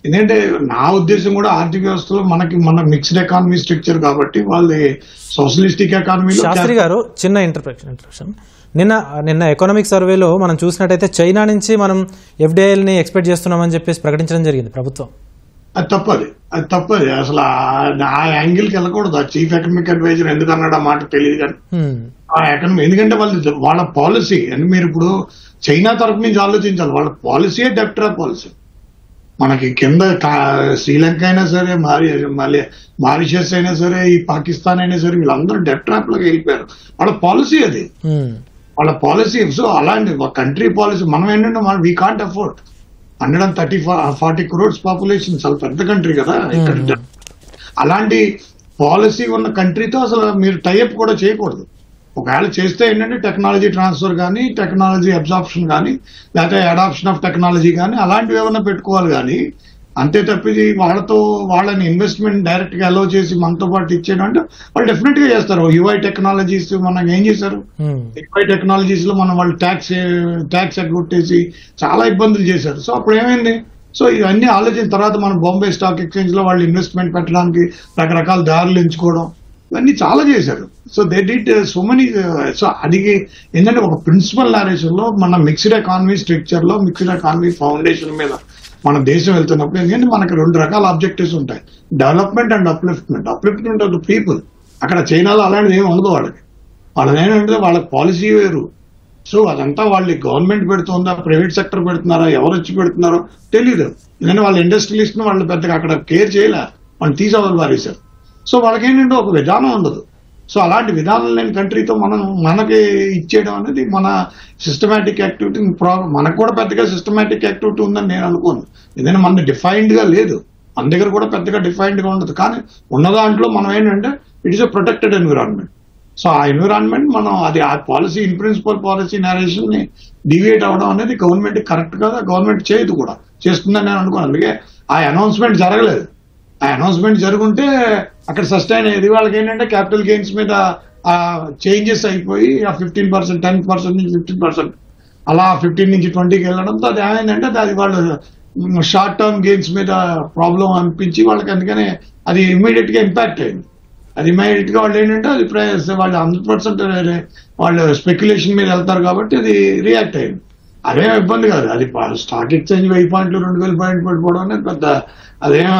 ఎందుకంటే నా ఉద్దేశం కూడా ఆర్థిక వ్యవస్థలో మన మిక్స్డ్ ఎకానమీ స్ట్రక్చర్ కాబట్టి వాళ్ళది సోషలిస్టిక్ ఎకానమీలో. శాస్త్రి గారు చిన్న ఇంటర్ప్రెషన్, నిన్న ఎకనామిక్ సర్వేలో మనం చూసినట్టయితే చైనా నుంచి మనం ఎఫ్డిఐల్ని ఎక్స్పెక్ట్ చేస్తున్నామని చెప్పేసి ప్రకటించడం జరిగింది ప్రభుత్వం. అది తప్పది అసలు ఆ యాంగిల్కి వెళ్ళకూడదు. ఆ చీఫ్ ఎకనామిక్ అడ్వైజర్ ఎందుకు అన్నాడు ఆ మాట తెలియదు, కానీ ఆ ఎకనమీ ఎందుకంటే వాళ్ళ పాలసీ అని మీరు ఇప్పుడు చైనా తరఫు నుంచి ఆలోచించాలి. వాళ్ళ పాలసీయే డెట్ ట్రాప్ పాలసీ. మనకి కింద శ్రీలంక అయినా సరే, మారిషస్ అయినా సరే, ఈ పాకిస్తాన్ అయినా సరే, వీళ్ళందరూ డెట్ ట్రాప్ లోకి వెళ్ళిపోయారు. వాళ్ళ పాలసీ అది, వాళ్ళ పాలసీ. సో అలాంటి కంట్రీ పాలసీ మనం ఏంటంటే we can't afford 140 crores population, చాలా పెద్ద కంట్రీ కదా ఇక్కడ. అలాంటి పాలసీ ఉన్న కంట్రీతో అసలు మీరు టైఅప్ కూడా చేయకూడదు. ఒకవేళ చేస్తే ఏంటంటే టెక్నాలజీ ట్రాన్స్ఫర్ కానీ, టెక్నాలజీ అబ్జార్ప్షన్ కానీ, లేకపోతే అడాప్షన్ ఆఫ్ టెక్నాలజీ కానీ అలాంటివి ఏమైనా పెట్టుకోవాలి. కానీ అంతే తప్పిది వాళ్ళని ఇన్వెస్ట్మెంట్ డైరెక్ట్ గా అలౌ చేసి మనతో పాటు ఇచ్చేయడం అంటే వాళ్ళు డెఫినెట్ గా చేస్తారు. యుఐ టెక్నాలజీస్ మనం ఏం చేశారు, యుఐ టెక్నాలజీస్ లో మనం వాళ్ళు ట్యాక్స్ ఎగ్గొట్టేసి చాలా ఇబ్బందులు చేశారు. సో అప్పుడు ఏమైంది, సో ఇవన్నీ ఆలోచించిన తర్వాత మనం బాంబే స్టాక్ ఎక్స్చేంజ్ లో వాళ్ళు ఇన్వెస్ట్మెంట్ పెట్టడానికి రకరకాల దారులు ఎంచుకోవడం ఇవన్నీ చాలా చేశారు. So they did so many. So అది ఏంటంటే ఒక ప్రిన్సిపల్ నేరేషన్ లో మన మిక్స్డ్ ఎకానమీ స్ట్రక్చర్ లో, మిక్స్డ్ ఎకానమీ ఫౌండేషన్ మీద మన దేశం వెళ్తున్నప్పుడు ఎందుకంటే మనకి 2 రకాల ఆబ్జెక్టివ్స్ ఉంటాయి, development and upliftment. Upliftment of the people. అక్కడ చైనాలో అలాంటిది ఏమి ఉండదు. వాళ్ళది ఏంటంటే వాళ్ళ పాలసీ వేరు. సో అదంతా వాళ్ళు గవర్నమెంట్ పెడుతుందా, ప్రైవేట్ సెక్టర్ పెడుతున్నారా, ఎవరు వచ్చి పెడుతున్నారో తెలియదు. ఎందుకంటే వాళ్ళ ఇండస్ట్రియలిస్ట్ వాళ్ళు పెద్దగా అక్కడ కేర్ చేయలే, వాళ్ళు తీసేవాళ్ళు వారేశారు. సో వాళ్ళకేంటంటే ఒక విధానం ఉండదు. సో అలాంటి విధానం లేని కంట్రీతో మనకి ఇచ్చేయడం అనేది మన సిస్టమేటిక్ యాక్టివిటీ. మనకు కూడా పెద్దగా సిస్టమేటిక్ యాక్టివిటీ ఉందని నేను అనుకోను. ఏదైనా మన డిఫైన్డ్ గా లేదు, మన దగ్గర కూడా పెద్దగా డిఫైన్డ్ గా ఉండదు. కానీ ఉన్న దాంట్లో మనం ఏంటంటే it is a protected environment. So ఆ ఎన్విరాన్మెంట్ మనం అది ఆ policy in principle policy narration ని డివియేట్ అవడం అనేది గవర్నమెంట్ కరెక్ట్ కదా, గవర్నమెంట్ చేయదు కూడా, చేస్తుందని నేను అనుకోను. అందుకే ఆ అనౌన్స్మెంట్ జరగలేదు. ఆ అనౌన్స్మెంట్ జరుగుంటే అక్కడ సస్టైన్ అయ్యేది. వాళ్ళకి ఏంటంటే క్యాపిటల్ గెయిన్స్ మీద చేంజెస్ అయిపోయి ఆ 15%, 10% నుంచి 15%, అలా 15 నుంచి 20కి వెళ్ళడంతో అది ఏమైందంటే అది వాళ్ళు షార్ట్ టర్మ్ గెయిన్స్ మీద ప్రాబ్లం అనిపించి వాళ్ళకి అందుకనే అది ఇమ్మీడియట్ గా ఇంపాక్ట్ అయింది. అది ఇమ్మీడియట్ గా వాళ్ళు ఏంటంటే అది వాళ్ళు 100% వాళ్ళు స్పెక్యులేషన్ మీద వెళ్తారు కాబట్టి అది రియాక్ట్ అయింది. అదేం ఇబ్బంది కాదు. అది స్టాక్ ఎక్స్చేంజ్ 1000 పాయింట్లు 2000 పాయింట్లు పడిపోవడం అనేది పెద్ద అదేం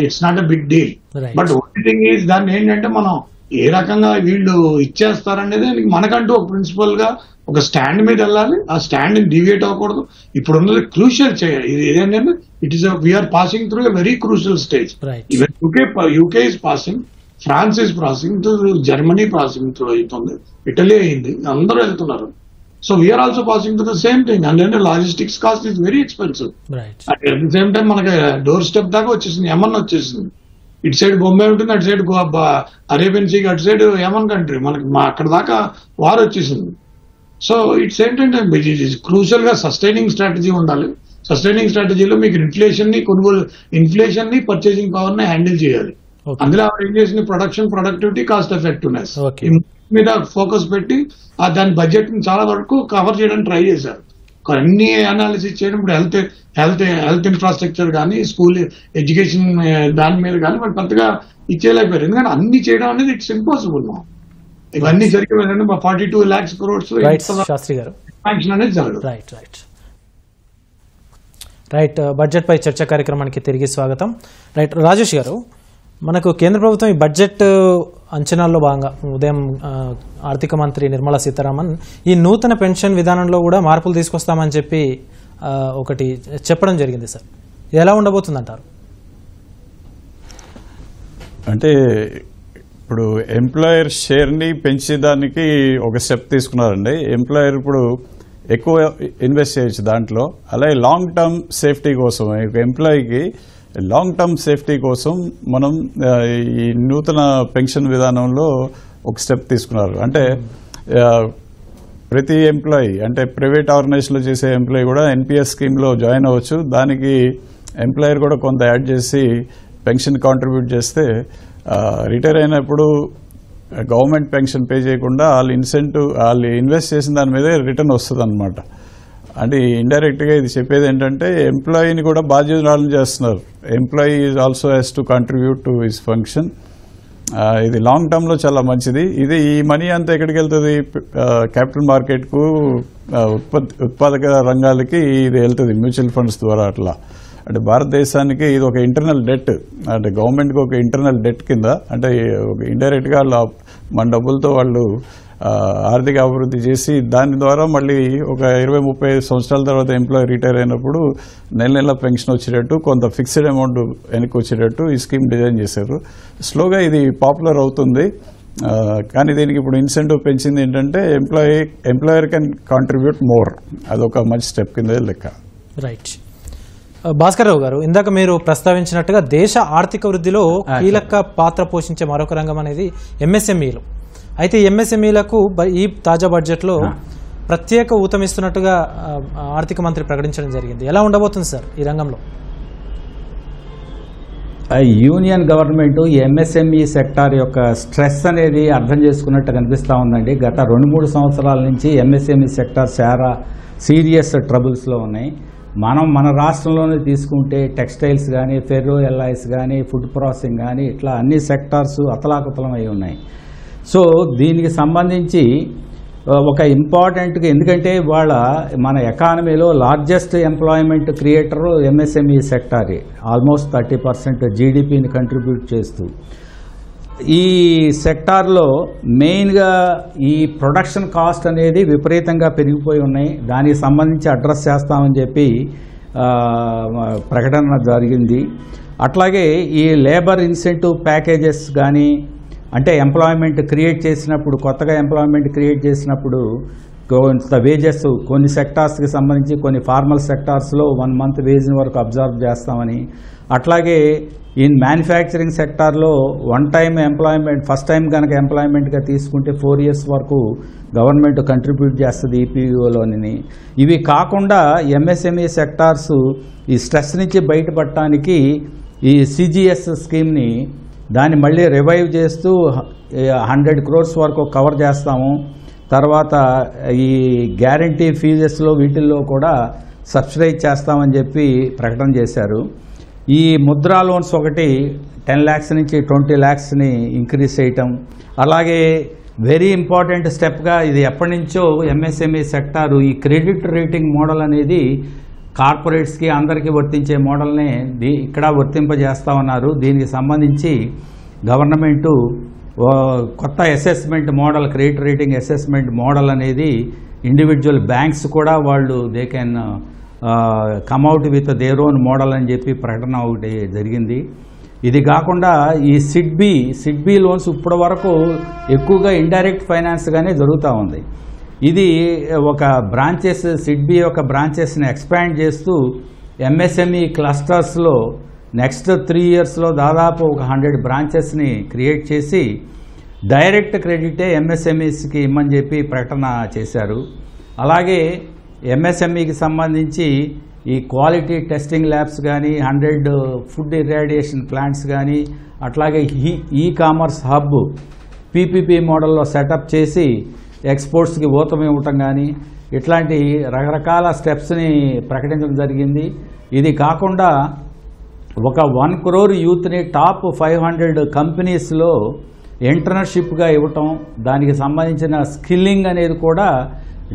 it's not a big deal. But only thing is దాన్ని ఏంటంటే మనం ఏ రకంగా వీళ్ళు ఇచ్చేస్తారనేది మనకంటూ ఒక ప్రిన్సిపల్ గా ఒక స్టాండ్ మీద వెళ్ళాలి. ఆ స్టాండ్ డివియేట్ అవ్వకూడదు. ఇప్పుడు ఉన్నది క్రూషియల్ చేయాలి. ఇది ఏంటంటే it is we are passing through a very crucial stage. Even UK is passing, France is passing through, Germany passing through అవుతుంది, ఇటలీ అయింది, అందరూ వెళ్తున్నారు. So we are also passing through the same thing, and then the logistics cost is very expensive. Right. At the same time, మనకి door step దాకా వచ్చేసింది, యమన్ వచ్చేసింది. ఇటు side Bombay ఉంటుంది, అటు సైడ్ అరేబియన్ సీ, అటు సైడ్ యమన్ కంట్రీ, మనకి అక్కడ దాకా వార్ వచ్చేసింది. సో ఇట్స్ ఏంటంటే క్రూషియల్ గా సస్టైనింగ్ స్ట్రాటజీ ఉండాలి. సస్టైనింగ్ స్ట్రాటజీలో మీకు ఇన్ఫ్లేషన్ ని పర్చేసింగ్ పవర్ ని హ్యాండిల్ చేయాలి. అందులో ఆవిడ ఏం చేసింది, ప్రొడక్షన్, ప్రొడక్టివిటీ, కాస్ట్ ఎఫెక్టివ్నెస్ మీద ఫోకస్ పెట్టి దాని బడ్జెట్ ని చాలా వరకు కవర్ చేయడానికి ట్రై చేశారు. అన్ని అనాలిసిస్ చేయడం, ఇప్పుడు హెల్త్ ఇన్ఫ్రాస్ట్రక్చర్ కానీ, స్కూల్ ఎడ్యుకేషన్ దాని మీద కానీ వాళ్ళు పెద్దగా ఇచ్చేయలేకపోయారు. ఎందుకంటే అన్ని చేయడం అనేది ఇట్స్ ఇంపాసిబుల్. ఇవన్నీ జరిగే 42 lakhs crores శాస్త్రి గారు అనేది జరగదు. రైట్. బడ్జెట్ పై చర్చ కార్యక్రమానికి తిరిగి స్వాగతం. రైట్, రాజేష్ గారు, మనకు కేంద్ర ప్రభుత్వం ఈ బడ్జెట్ అంచనాల్లో భాగంగా ఉదయం ఆర్థిక మంత్రి నిర్మలా సీతారామన్ ఈ నూతన పెన్షన్ విధానంలో కూడా మార్పులు తీసుకొస్తామని చెప్పి ఒకటి చెప్పడం జరిగింది. సార్, ఇది ఎలా ఉండబోతుంది అంటారు? అంటే ఇప్పుడు ఎంప్లాయర్ షేర్ని పెంచేదానికి ఒక స్టెప్ తీసుకున్నారండి. ఎంప్లాయర్ ఇప్పుడు ఎక్కువ ఇన్వెస్ట్ చేయొచ్చు దాంట్లో. అలాగే లాంగ్ టర్మ్ సేఫ్టీ కోసం ఎంప్లాయీకి లాంగ్ టర్మ్ సేఫ్టీ కోసం మనం ఈ నూతన పెన్షన్ విధానంలో ఒక స్టెప్ తీసుకున్నారు. అంటే ప్రతి ఎంప్లాయీ అంటే ప్రైవేట్ ఆర్గనైజేషన్లో చేసే ఎంప్లాయీ కూడా ఎన్పిఎస్ స్కీమ్లో జాయిన్ అవ్వచ్చు. దానికి ఎంప్లాయర్ కూడా కొంత యాడ్ చేసి పెన్షన్ కాంట్రిబ్యూట్ చేస్తే రిటైర్ అయినప్పుడు గవర్నమెంట్ పెన్షన్ పే చేయకుండా వాళ్ళు ఇన్వెస్ట్ చేసిన దాని మీదే రిటర్న్ వస్తుంది అనమాట. అంటే ఇండైరెక్ట్గా ఇది చెప్పేది ఏంటంటే ఎంప్లాయీని కూడా బాధ్యతలను చేస్తున్నారు. Employee is also has to contribute to his function. ఇది లాంగ్ టర్మ్లో చాలా మంచిది. ఇది ఈ మనీ అంతా ఎక్కడికి వెళ్తుంది? క్యాపిటల్ మార్కెట్కు, ఉత్పాదక రంగాలకి ఇది వెళ్తుంది మ్యూచువల్ ఫండ్స్ ద్వారా. అట్లా అంటే భారతదేశానికి ఇది ఒక ఇంటర్నల్ డెట్, అంటే గవర్నమెంట్కి ఒక ఇంటర్నల్ డెట్ కింద, అంటే ఇండైరెక్ట్గా మన డబ్బులతో వాళ్ళు ఆర్థిక అభివృద్ధి చేసి దాని ద్వారా మళ్ళీ ఒక 20-30 సంవత్సరాల తర్వాత ఎంప్లాయీ రిటైర్ అయినప్పుడు నెల పెన్షన్ వచ్చేటట్టు కొంత ఫిక్స్డ్ అమౌంట్ వెనక్కి వచ్చేటట్టు ఈ స్కీమ్ డిజైన్ చేశారు. స్లోగా ఇది పాపులర్ అవుతుంది. కానీ దీనికి ఇప్పుడు ఇన్సెంటివ్ పెంచింది ఏంటంటే ఎంప్లాయర్ కెన్ కాంట్రిబ్యూట్ మోర్. అదొక మంచి స్టెప్ కింద లెక్క. రైట్. భాస్కర్ రావు గారు, ఇందాక మీరు ప్రస్తావించినట్టుగా దేశ ఆర్థిక వృద్ధిలో కీలక పాత్ర పోషించే మరొక రంగం అనేది ఎంఎస్ఎంఈలు. అయితే ఎంఎస్ఎంఈలకు ఈ తాజా బడ్జెట్లో ప్రత్యేక ఊతమిస్తున్నట్టుగా ఆర్థిక మంత్రి ప్రకటించడం జరిగింది. ఎలా ఉండబోతుంది సార్ ఈ రంగంలో? యూనియన్ గవర్నమెంట్ ఎంఎస్ఎంఈ సెక్టార్ యొక్క స్ట్రెస్ అనేది అర్థం చేసుకున్నట్టు కనిపిస్తూ ఉందండి. గత 2-3 సంవత్సరాల నుంచి ఎంఎస్ఎంఈ సెక్టార్ చాలా సీరియస్ ట్రబుల్స్లో ఉన్నాయి. మన రాష్ట్రంలోనే తీసుకుంటే టెక్స్టైల్స్ కానీ, ఫెర్రో ఎల్ఐస్ కానీ, ఫుడ్ ప్రాసెసింగ్ కానీ, ఇట్లా అన్ని సెక్టార్స్ అతలాకుతలం అయి ఉన్నాయి. సో దీనికి సంబంధించి ఒక ఇంపార్టెంట్గా, ఎందుకంటే ఇవాళ మన ఎకానమీలో లార్జెస్ట్ ఎంప్లాయ్మెంట్ క్రియేటర్ ఎంఎస్ఎంఈ సెక్టారే. ఆల్మోస్ట్ 30% జీడిపిని కంట్రిబ్యూట్ చేస్తూ ఈ సెక్టార్లో మెయిన్గా ఈ ప్రొడక్షన్ కాస్ట్ అనేది విపరీతంగా పెరిగిపోయి ఉన్నాయి. దానికి సంబంధించి అడ్రస్ చేస్తామని చెప్పి ప్రకటన జరిగింది. అట్లాగే ఈ లేబర్ ఇన్సెంటివ్ ప్యాకేజెస్ కానీ, అంటే ఎంప్లాయ్మెంట్ క్రియేట్ చేసినప్పుడు, కొత్తగా ఎంప్లాయ్మెంట్ క్రియేట్ చేసినప్పుడు కొంత వేజెస్ కొన్ని సెక్టార్స్కి సంబంధించి కొన్ని ఫార్మల్ సెక్టార్స్లో 1 month వేజ్ వరకు అబ్జర్వ్ చేస్తామని, అట్లాగే ఇన్ మ్యానుఫ్యాక్చరింగ్ సెక్టార్లో ఫస్ట్ టైం కనుక ఎంప్లాయ్మెంట్గా తీసుకుంటే 4 years వరకు గవర్నమెంట్ కంట్రిబ్యూట్ చేస్తుంది ఈపీఓలోని. ఇవి కాకుండా ఎంఎస్ఎంఈ సెక్టార్స్ ఈ స్ట్రెస్ నుంచి బయటపడటానికి ఈ సిజిఎస్ స్కీమ్ని దాన్ని మళ్ళీ రివైవ్ చేస్తూ 100 crores వరకు కవర్ చేస్తాము. తర్వాత ఈ గ్యారంటీ ఫీజెస్లో వీటిల్లో కూడా సబ్సిడైజ్ చేస్తామని చెప్పి ప్రకటన చేశారు. ఈ ముద్రా లోన్స్ ఒకటి 10 lakhs నుంచి 20 lakhsని ఇంక్రీజ్ చేయటం. అలాగే వెరీ ఇంపార్టెంట్ స్టెప్గా ఇది ఎప్పటి నుంచో ఎంఎస్ఎంఈ సెక్టారు ఈ క్రెడిట్ రేటింగ్ మోడల్ అనేది కార్పొరేట్స్కి అందరికీ వర్తించే మోడల్నే ఇక్కడ వర్తింపజేస్తా ఉన్నారు. దీనికి సంబంధించి గవర్నమెంటు కొత్త assessment model, credit rating assessment model అనేది ఇండివిజువల్ బ్యాంక్స్ కూడా వాళ్ళు they can come out with their own model అని చెప్పి ప్రకటన ఒకటి జరిగింది. ఇది కాకుండా ఈ సిడ్బీ లోన్స్ ఇప్పటి వరకు ఎక్కువగా ఇండైరెక్ట్ ఫైనాన్స్గానే జరుగుతూ ఉంది. ఇది ఒక సిడ్బీ యొక్క బ్రాంచెస్ని ఎక్స్పాండ్ చేస్తూ ఎంఎస్ఎంఈ క్లస్టర్స్లో నెక్స్ట్ 3 yearsలో దాదాపు ఒక 100 బ్రాంచెస్ని క్రియేట్ చేసి డైరెక్ట్ క్రెడిటే ఎంఎస్ఎంఈస్కి ఇమ్మని చెప్పి ప్రకటన చేశారు. అలాగే ఎంఎస్ఎంఈకి సంబంధించి ఈ క్వాలిటీ టెస్టింగ్ ల్యాబ్స్ కానీ, 100 ఫుడ్ ఇరాడియేషన్ ప్లాంట్స్ కానీ, అట్లాగే ఈ కామర్స్ హబ్ పీపీపీ మోడల్లో సెటప్ చేసి ఎక్స్పోర్ట్స్కి ఊతం ఇవ్వటం కానీ, ఇట్లాంటి రకరకాల స్టెప్స్ని ప్రకటించడం జరిగింది. ఇది కాకుండా ఒక 1 crore యూత్ని టాప్ 500 కంపెనీస్లో ఇంటర్న్షిప్గా ఇవ్వటం, దానికి సంబంధించిన స్కిల్లింగ్ అనేది కూడా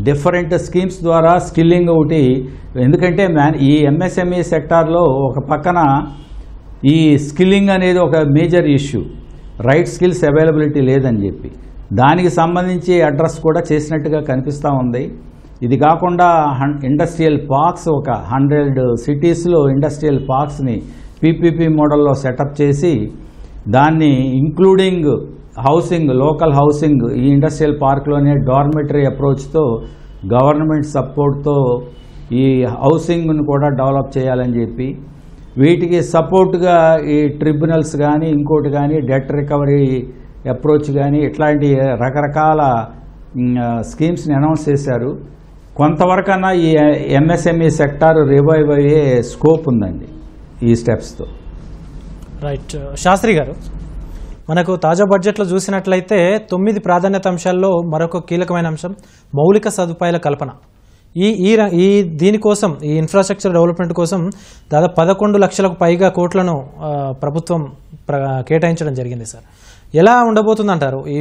డిఫరెంట్ స్కీమ్స్ ద్వారా స్కిల్లింగ్ ఒకటి. ఎందుకంటే ఈ ఎంఎస్ఎంఈ సెక్టార్లో ఒక పక్కన ఈ స్కిల్లింగ్ అనేది ఒక major issue, right skills availability లేదని చెప్పి దానికి సంబంధించి అడ్రస్ కూడా చేసినట్టుగా కనిపిస్తూ ఉంది. ఇది కాకుండా ఇండస్ట్రియల్ పార్క్స్ ఒక 100 సిటీస్లో ఇండస్ట్రియల్ పార్క్స్ని పీపీపీ మోడల్లో సెటప్ చేసి దాన్ని ఇంక్లూడింగ్ హౌసింగ్, లోకల్ హౌసింగ్ ఈ ఇండస్ట్రియల్ పార్క్లోనే డార్మెటరీ అప్రోచ్తో గవర్నమెంట్ సపోర్ట్తో ఈ హౌసింగ్ను కూడా డెవలప్ చేయాలని చెప్పి వీటికి సపోర్ట్గా ఈ ట్రిబ్యునల్స్ కానీ ఇంకోటి కానీ డెట్ రికవరీ అప్రోచ్ కానీ ఇట్లాంటి రకరకాల స్కీమ్స్ని అనౌన్స్ చేశారు. కొంతవరకన్నా ఈ ఎంఎస్ఎంఈ సెక్టార్ రివైవ్ అయ్యే స్కోప్ ఉందండి ఈ స్టెప్స్తో. రైట్. శాస్త్రి గారు, మనకు తాజా బడ్జెట్లో చూసినట్లయితే 9 ప్రాధాన్యత అంశాల్లో మరొక కీలకమైన అంశం మౌలిక సదుపాయాల కల్పన. ఈ దీనికోసం ఈ ఇన్ఫ్రాస్ట్రక్చర్ డెవలప్మెంట్ కోసం దాదాపు 11 లక్షలకు పైగా కోట్లను ప్రభుత్వం కేటాయించడం జరిగింది సార్. ఎలా ఉండబోతుందంటారు ఈ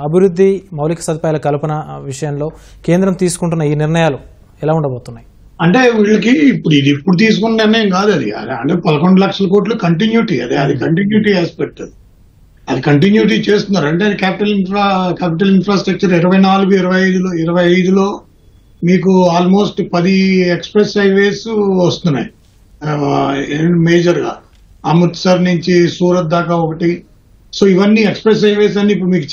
అభివృద్ధి మౌలిక సదుపాయాల కల్పన విషయంలో కేంద్రం తీసుకుంటున్న ఈ నిర్ణయాలు ఎలా ఉండబోతున్నాయి? అంటే వీళ్ళకి ఇప్పుడు తీసుకున్న నిర్ణయం కాదు అది. అంటే 11 లక్షల కోట్లు కంటిన్యూటీ, అది కంటిన్యూటీ ఆస్పెక్ట్. అది కంటిన్యూటీ చేస్తున్నారు. అంటే క్యాపిటల్ ఇన్ఫ్రాస్ట్రక్చర్ 24-25లో మీకు ఆల్మోస్ట్ 10 ఎక్స్ప్రెస్ హైవేస్ వస్తున్నాయి మేజర్ గా. అమృత్సర్ నుంచి సూరత్ దాకా ఒకటి. సో ఇవన్నీ ఎక్స్ప్రెస్ హైవేస్ అన్ని ఇప్పుడు మీకు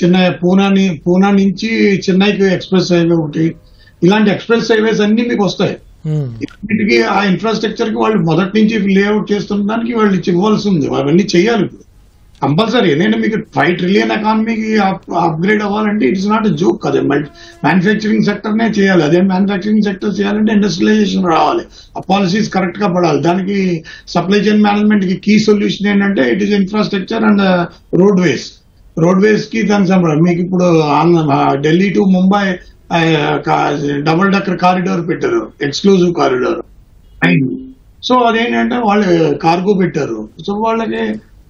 పూనా నుంచి చెన్నైకి ఎక్స్ప్రెస్ హైవే ఒకటి. ఇలాంటి ఎక్స్ప్రెస్ హైవేస్ అన్ని మీకు వస్తాయి. వీటికి ఆ ఇన్ఫ్రాస్ట్రక్చర్ కి వాళ్ళు మొదటి నుంచి లేఅవుట్ చేస్తుండడానికి వాళ్ళు ఇవ్వాల్సి ఉంది. అవన్నీ చేయాలి ఇప్పుడు కంపల్సరీ. ఎందుకంటే మీకు 5 ట్రిలియన్ ఎకానమీకి అప్గ్రేడ్ అవ్వాలంటే ఇట్స్ నాట్ ఎ జోక్ కదా. మ్యానుఫ్యాక్చరింగ్ సెక్టర్ నే చేయాలి. అదే మ్యానుఫ్యాక్చరింగ్ సెక్టర్ చేయాలంటే ఇండస్ట్రియలైజేషన్ రావాలి, ఆ పాలసీస్ కరెక్ట్ గా పడాలి. దానికి సప్లై చైన్ మేనేజ్మెంట్ కి కీ సొల్యూషన్ ఏంటంటే it is infrastructure and roadways కి దానికి సంబంధం. మీకు ఇప్పుడు Delhi to Mumbai double decker corridor పెట్టారు, ఎక్స్క్లూజివ్ కారిడార్. సో అదేంటంటే వాళ్ళు కార్గో పెట్టారు. సో వాళ్ళకి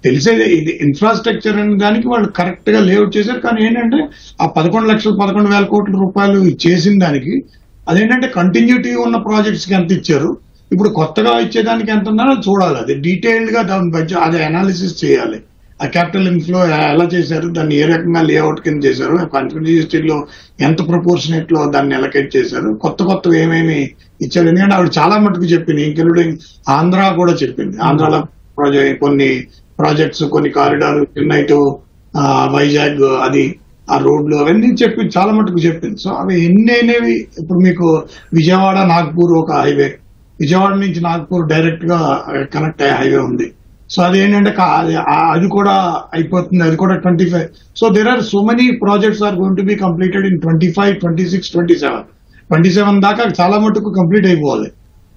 తెలిసేది ఇది ఇన్ఫ్రాస్ట్రక్చర్ అనే దానికి వాళ్ళు కరెక్ట్ గా లేఅవుట్ చేశారు. కానీ ఏంటంటే ఆ 11,11,000 కోట్ల రూపాయలు చేసిన దానికి అదేంటంటే కంటిన్యూటీ ఉన్న ప్రాజెక్ట్స్ కి ఎంత ఇచ్చారు, ఇప్పుడు కొత్తగా ఇచ్చేదానికి ఎంత ఉన్నారో చూడాలి. అది డీటెయిల్డ్ గా దాని బడ్జెట్ అది అనాలిసిస్ చేయాలి. ఆ క్యాపిటల్ ఇన్ఫ్లో ఎలా చేశారు, దాన్ని ఏ రకంగా లేఅవుట్ కింద చేశారు, కాన్స్టిట్యూన్సీలో ఎంత ప్రపోర్షనేట్ లో దాన్ని ఎలకేట్ చేశారు, కొత్త ఏమేమి ఇచ్చారు. ఎందుకంటే ఆవిడ చాలా మటుకు చెప్పింది, ఇంక్లూడింగ్ ఆంధ్ర కూడా చెప్పింది. ఆంధ్రాలో కొన్ని ప్రాజెక్ట్స్, కొన్ని కారిడార్, చెన్నై టు వైజాగ్, అది ఆ రోడ్లు అవన్నీ చెప్పి చాలా మటుకు చెప్పింది. సో అవి ఎన్ని అయినవి ఇప్పుడు మీకు విజయవాడ నాగ్పూర్ ఒక హైవే, విజయవాడ నుంచి నాగ్పూర్ డైరెక్ట్ గా కనెక్ట్ అయ్యే హైవే ఉంది. సో అదేంటంటే అది కూడా అయిపోతుంది, అది కూడా 25. So there are so many projects are going to be completed in 25, 26, 27 దాకా చాలా మటుకు కంప్లీట్ అయిపోవాలి.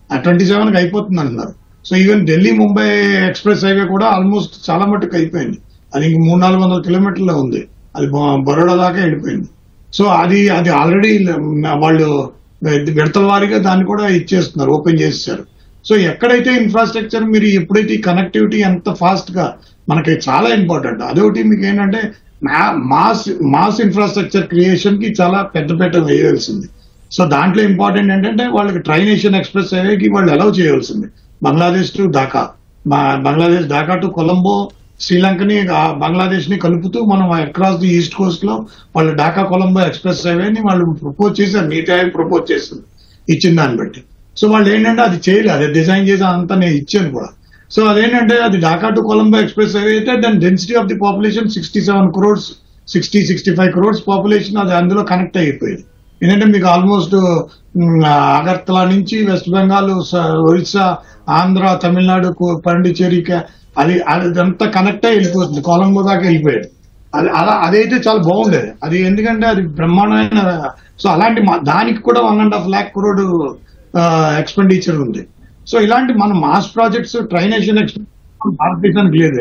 ఆ 27కి అయిపోతుంది అంటున్నారు. So even Delhi Mumbai express highway కూడా ఆల్మోస్ట్ చాలా మటుకు అయిపోయింది. అది ఇంక 300-400 కిలోమీటర్లో ఉంది. అది బరోడా దాకా వెళ్ళిపోయింది. సో అది ఆల్రెడీ వాళ్ళు విడతల వారీగా దాన్ని కూడా ఇచ్చేస్తున్నారు, ఓపెన్ చేసేసారు. సో ఎక్కడైతే ఇన్ఫ్రాస్ట్రక్చర్ మీరు ఎప్పుడైతే కనెక్టివిటీ ఎంత ఫాస్ట్ గా మనకి చాలా ఇంపార్టెంట్. అదొకటి మీకు ఏంటంటే మాస్ ఇన్ఫ్రాస్ట్రక్చర్ క్రియేషన్ కి చాలా పెద్ద వేయవలసింది. సో దాంట్లో ఇంపార్టెంట్ ఏంటంటే వాళ్ళకి ట్రైనేషన్ ఎక్స్ప్రెస్ హైవేకి వాళ్ళు అలౌ చేయవలసింది. బంగ్లాదేశ్ టు ఢాకా, బంగ్లాదేశ్ ఢాకా టు కొలంబో, శ్రీలంకని బంగ్లాదేశ్ ని కలుపుతూ మనం అక్రాస్ ది ఈస్ట్ కోస్ట్ లో వాళ్ళు ఢాకా కొలంబో ఎక్స్ప్రెస్ హైవేని వాళ్ళు ప్రపోజ్ చేశారు. నీతి ఆయోగ్ ప్రపోజ్ చేసింది, ఇచ్చిన దాన్ని బట్టి. సో వాళ్ళు ఏంటంటే అది చేయలేదు, అది డిజైన్ చేసి అంతా నేను ఇచ్చాను కూడా. సో అదేంటంటే అది Dhaka to Colombo express highway అయితే దాని density of the population 67 crores, 60-65 crores population అది అందులో కనెక్ట్ అయిపోయింది. ఏంటంటే మీకు ఆల్మోస్ట్ అగర్తలా నుంచి వెస్ట్ బెంగాల్, ఒరిస్సా, ఆంధ్ర, తమిళనాడు, పాండిచేరికి అదంతా కనెక్ట్ అయి వెళ్ళిపోతుంది. కొలంబో దాకా వెళ్ళిపోయాడు. అదైతే చాలా బాగుండేది అది, ఎందుకంటే అది బ్రహ్మాండమైన. సో అలాంటి దానికి కూడా 1.5 lakh crore ఎక్స్పెండిచర్ ఉంది. సో ఇలాంటి మన మాస్ ప్రాజెక్ట్స్ ట్రైనేషన్ భారతదేశానికి లేదు.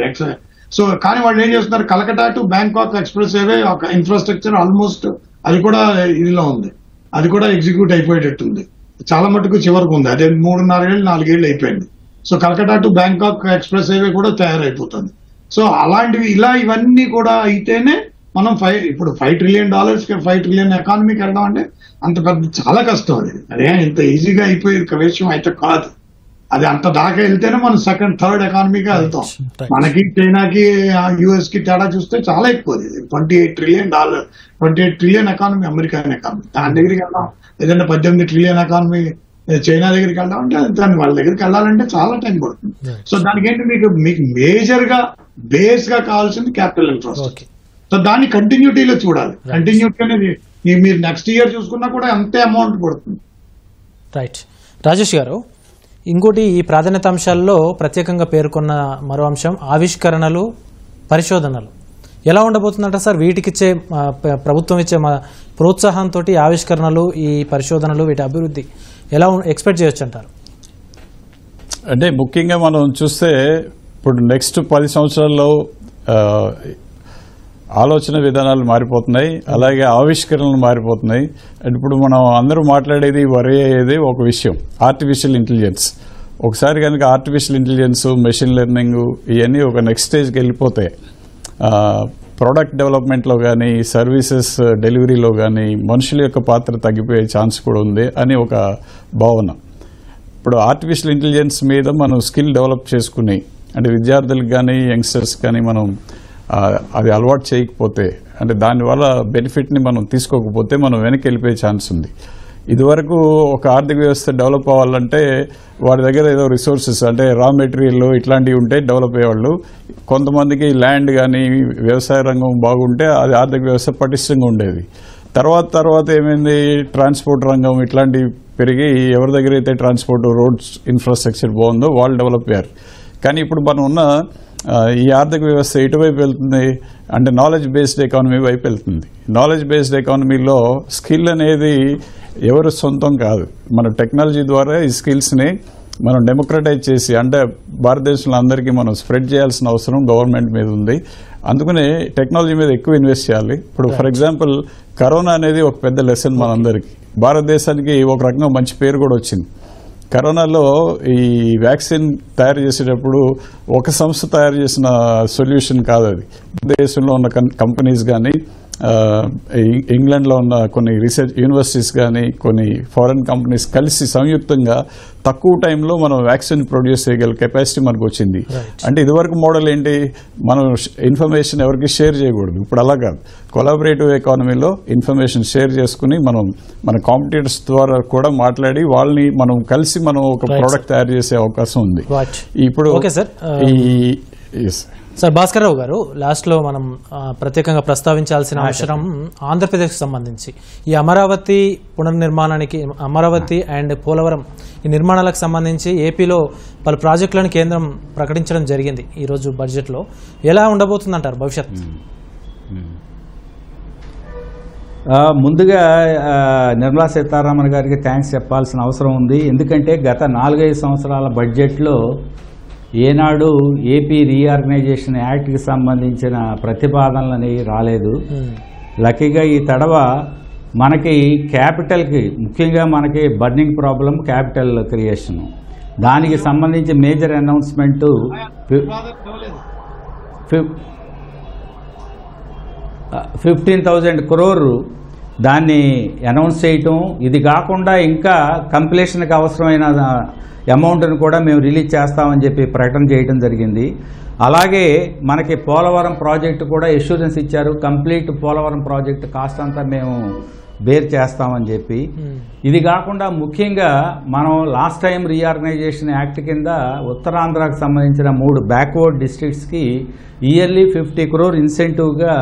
సో కానీ వాళ్ళు ఏం చేస్తున్నారు, Kolkata to Bangkok express highway ఒక ఇన్ఫ్రాస్ట్రక్చర్ ఆల్మోస్ట్ అది కూడా ఇదిలో ఉంది, అది కూడా ఎగ్జిక్యూట్ అయిపోయేటట్టుంది. చాలా మటుకు చివరికి ఉంది, అదే 3.5-4 ఏళ్ళు అయిపోయింది. So Kolkata to Bangkok express highway కూడా తయారైపోతుంది. సో అలాంటివి ఇవన్నీ కూడా అయితేనే మనం ఇప్పుడు $5 trillion 5 trillion ఎకానమీకి వెళ్ళడం అంటే అంత పెద్ద చాలా కష్టం. అదే ఇంత ఈజీగా అయిపోయే విషయం అయితే కాదు. అది అంత దాకా వెళ్తేనే మనం సెకండ్, థర్డ్ ఎకానమీగా వెళ్తాం. మనకి చైనాకి, యుఎస్ కి తేడా చూస్తే చాలా ఎక్కువ. $28 trillion ఎకానమీ అమెరికన్ ఎకానమీ. దాని దగ్గరికి వెళ్దాం, ఏదంటే 18 trillion ఎకానమీ చైనా దగ్గరికి వెళ్దాం అంటే దాన్ని వాళ్ళ దగ్గరికి వెళ్ళాలంటే చాలా టైం పడుతుంది. సో దానికి ఏంటి మీకు మేజర్ గా బేస్ గా కావాల్సింది క్యాపిటల్ ఇన్ఫ్రాస్ట్రక్చర్. సో దాన్ని కంటిన్యూటీలో చూడాలి. కంటిన్యూటీ అనేది మీరు నెక్స్ట్ ఇయర్ చూసుకున్నా కూడా అంతే అమౌంట్ పడుతుంది. రైట్. రాజేష్ గారు, ఇంకోటి ఈ ప్రాధాన్యత అంశాల్లో ప్రత్యేకంగా పేర్కొన్న మరో అంశం ఆవిష్కరణలు, పరిశోధనలు. ఎలా ఉండబోతుందంట సార్? వీటికిచ్చే ప్రభుత్వం ఇచ్చే ప్రోత్సాహంతో ఆవిష్కరణలు, ఈ పరిశోధనలు, వీటి అభివృద్ధి ఎలా ఎక్స్పెక్ట్ చేయొచ్చు అంటారు? అంటే ముఖ్యంగా మనం చూస్తే ఇప్పుడు నెక్స్ట్ 10 సంవత్సరాల్లో ఆలోచన విధానాలు మారిపోతున్నాయి, అలాగే ఆవిష్కరణలు మారిపోతున్నాయి. అండ్ ఇప్పుడు మనం అందరూ మాట్లాడేది, వరి అయ్యేది ఒక విషయం, ఆర్టిఫిషియల్ ఇంటెలిజెన్స్. ఒకసారి కనుక ఆర్టిఫిషియల్ ఇంటెలిజెన్స్, మెషిన్ లెర్నింగ్ ఇవన్నీ ఒక నెక్స్ట్ స్టేజ్కి వెళ్ళిపోతాయి. ప్రోడక్ట్ డెవలప్మెంట్లో కానీ, సర్వీసెస్ డెలివరీలో కానీ మనుషుల యొక్క పాత్ర తగ్గిపోయే ఛాన్స్ కూడా ఉంది అని ఒక భావన. ఇప్పుడు ఆర్టిఫిషియల్ ఇంటెలిజెన్స్ మీద మనం స్కిల్ డెవలప్ చేసుకుని, అంటే విద్యార్థులకు కానీ యంగ్స్టర్స్ కానీ మనం అది అలవాటు చేయకపోతే, అంటే దానివల్ల బెనిఫిట్ని మనం తీసుకోకపోతే మనం వెనక్కి వెళ్ళిపోయే ఛాన్స్ ఉంది. ఇదివరకు ఒక ఆర్థిక వ్యవస్థ డెవలప్ అవ్వాలంటే వారి దగ్గర ఏదో రిసోర్సెస్, అంటే రా మెటీరియల్ ఇట్లాంటివి ఉంటే డెవలప్ అయ్యేవాళ్ళు. కొంతమందికి ల్యాండ్ కానీ వ్యవసాయ రంగం బాగుంటే అది ఆర్థిక వ్యవస్థ పటిష్టంగా ఉండేది. తర్వాత ఏమైంది, ట్రాన్స్పోర్ట్ రంగం ఇట్లాంటివి పెరిగి ఎవరి దగ్గర అయితే ట్రాన్స్పోర్ట్, రోడ్స్ ఇన్ఫ్రాస్ట్రక్చర్ బాగుందో వాళ్ళు డెవలప్ అయ్యారు. కానీ ఇప్పుడు మనం ఉన్న ఈ ఆర్థిక వ్యవస్థ ఎటువైపు వెళ్తుంది అంటే నాలెడ్జ్ బేస్డ్ ఎకానమీ వైపు వెళ్తుంది. నాలెడ్జ్ బేస్డ్ ఎకానమీలో స్కిల్ అనేది ఎవరు సొంతం కాదు. మన టెక్నాలజీ ద్వారా ఈ స్కిల్స్ని మనం డెమోక్రటైజ్ చేసి, అంటే భారతదేశంలో అందరికీ మనం స్ప్రెడ్ చేయాల్సిన అవసరం గవర్నమెంట్ మీద ఉంది. అందుకనే టెక్నాలజీ మీద ఎక్కువ ఇన్వెస్ట్ చేయాలి. ఇప్పుడు ఫర్ ఎగ్జాంపుల్ కరోనా అనేది ఒక పెద్ద లెసన్ మనందరికీ. భారతదేశానికి ఒక రకంగా మంచి పేరు కూడా వచ్చింది. కరోనాలో ఈ వ్యాక్సిన్ తయారు చేసేటప్పుడు ఒక సంస్థ తయారు చేసిన సొల్యూషన్ కాదు అది. దేశంలో ఉన్న కంపెనీస్ కానీ, ఇంగ్లాండ్లో ఉన్న కొన్ని రీసెర్చ్ యూనివర్సిటీస్ కానీ, కొన్ని ఫారెన్ కంపెనీస్ కలిసి సంయుక్తంగా తక్కువ టైంలో మనం వ్యాక్సిన్ ప్రొడ్యూస్ చేయగల కెపాసిటీ మనకు వచ్చింది. అంటే ఇదివరకు మోడల్ ఏంటి, మనం ఇన్ఫర్మేషన్ ఎవరికి షేర్ చేయకూడదు. ఇప్పుడు అలా కాదు, కొలాబరేటివ్ ఎకానమీలో ఇన్ఫర్మేషన్ షేర్ చేసుకుని మనం మన కాంపిటీటర్స్ ద్వారా కూడా మాట్లాడి వాళ్ళని మనం కలిసి మనం ఒక ప్రోడక్ట్ తయారు చేసే అవకాశం ఉంది. ఇప్పుడు సార్ భాస్కర్ రావు గారు, లాస్ట్లో మనం ప్రత్యేకంగా ప్రస్తావించాల్సిన అవసరం ఆంధ్రప్రదేశ్కి సంబంధించి ఈ అమరావతి పునర్నిర్మాణానికి, అమరావతి అండ్ పోలవరం ఈ నిర్మాణాలకు సంబంధించి ఏపీలో పలు ప్రాజెక్టులను కేంద్రం ప్రకటించడం జరిగింది ఈరోజు బడ్జెట్లో. ఎలా ఉండబోతుందంటారు భవిష్యత్? ముందుగా నిర్మలా సీతారామన్ గారికి థ్యాంక్స్ చెప్పాల్సిన అవసరం ఉంది. ఎందుకంటే గత 4-5 సంవత్సరాల బడ్జెట్లో ఏనాడు ఏపీ రీఆర్గనైజేషన్ యాక్ట్కి సంబంధించిన ప్రతిపాదనలు అనేవి రాలేదు. లక్కీగా ఈ తడవ మనకి క్యాపిటల్కి, ముఖ్యంగా మనకి బర్నింగ్ ప్రాబ్లం క్యాపిటల్ క్రియేషన్, దానికి సంబంధించి మేజర్ అనౌన్స్మెంట్ 15,000 crore దాన్ని అనౌన్స్ చేయటం. ఇది కాకుండా ఇంకా కంప్లీషన్కి అవసరమైన అమౌంట్ను కూడా మేము రిలీజ్ చేస్తామని చెప్పి ప్రకటన చేయడం జరిగింది. అలాగే మనకి పోలవరం ప్రాజెక్టు కూడా ఎష్యూరెన్స్ ఇచ్చారు, కంప్లీట్ పోలవరం ప్రాజెక్టు కాస్ట్ అంతా మేము బేర్ చేస్తామని చెప్పి. ఇది కాకుండా ముఖ్యంగా మనం లాస్ట్ టైం రీఆర్గనైజేషన్ యాక్ట్ కింద ఉత్తరాంధ్రకు సంబంధించిన 3 బ్యాక్వర్డ్ డిస్ట్రిక్ట్స్కి ఇయర్లీ 50 crore ఇన్సెంటివ్గా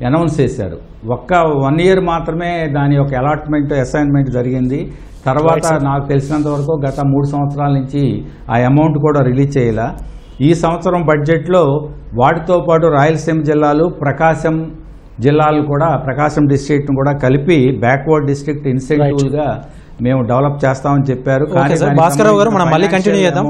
అనౌన్స్ చేశారు. ఒక్క 1 year మాత్రమే దాని యొక్క అలాట్మెంట్, అసైన్మెంట్ జరిగింది. తర్వాత నాకు తెలిసినంత వరకు గత 3 సంవత్సరాల నుంచి ఆ అమౌంట్ కూడా రిలీజ్ చేయాల. ఈ సంవత్సరం బడ్జెట్లో వాటితో పాటు రాయలసీమ జిల్లాలు, ప్రకాశం జిల్లాలు కూడా, ప్రకాశం డిస్ట్రిక్ట్ను కూడా కలిపి బ్యాక్వర్డ్ డిస్ట్రిక్ట్ ఇన్సెంటివ్గా మేము డెవలప్ చేస్తామని చెప్పారు. కానీ భాస్కర్ రావు గారు, మనం మళ్ళీ కంటిన్యూ చేద్దాం.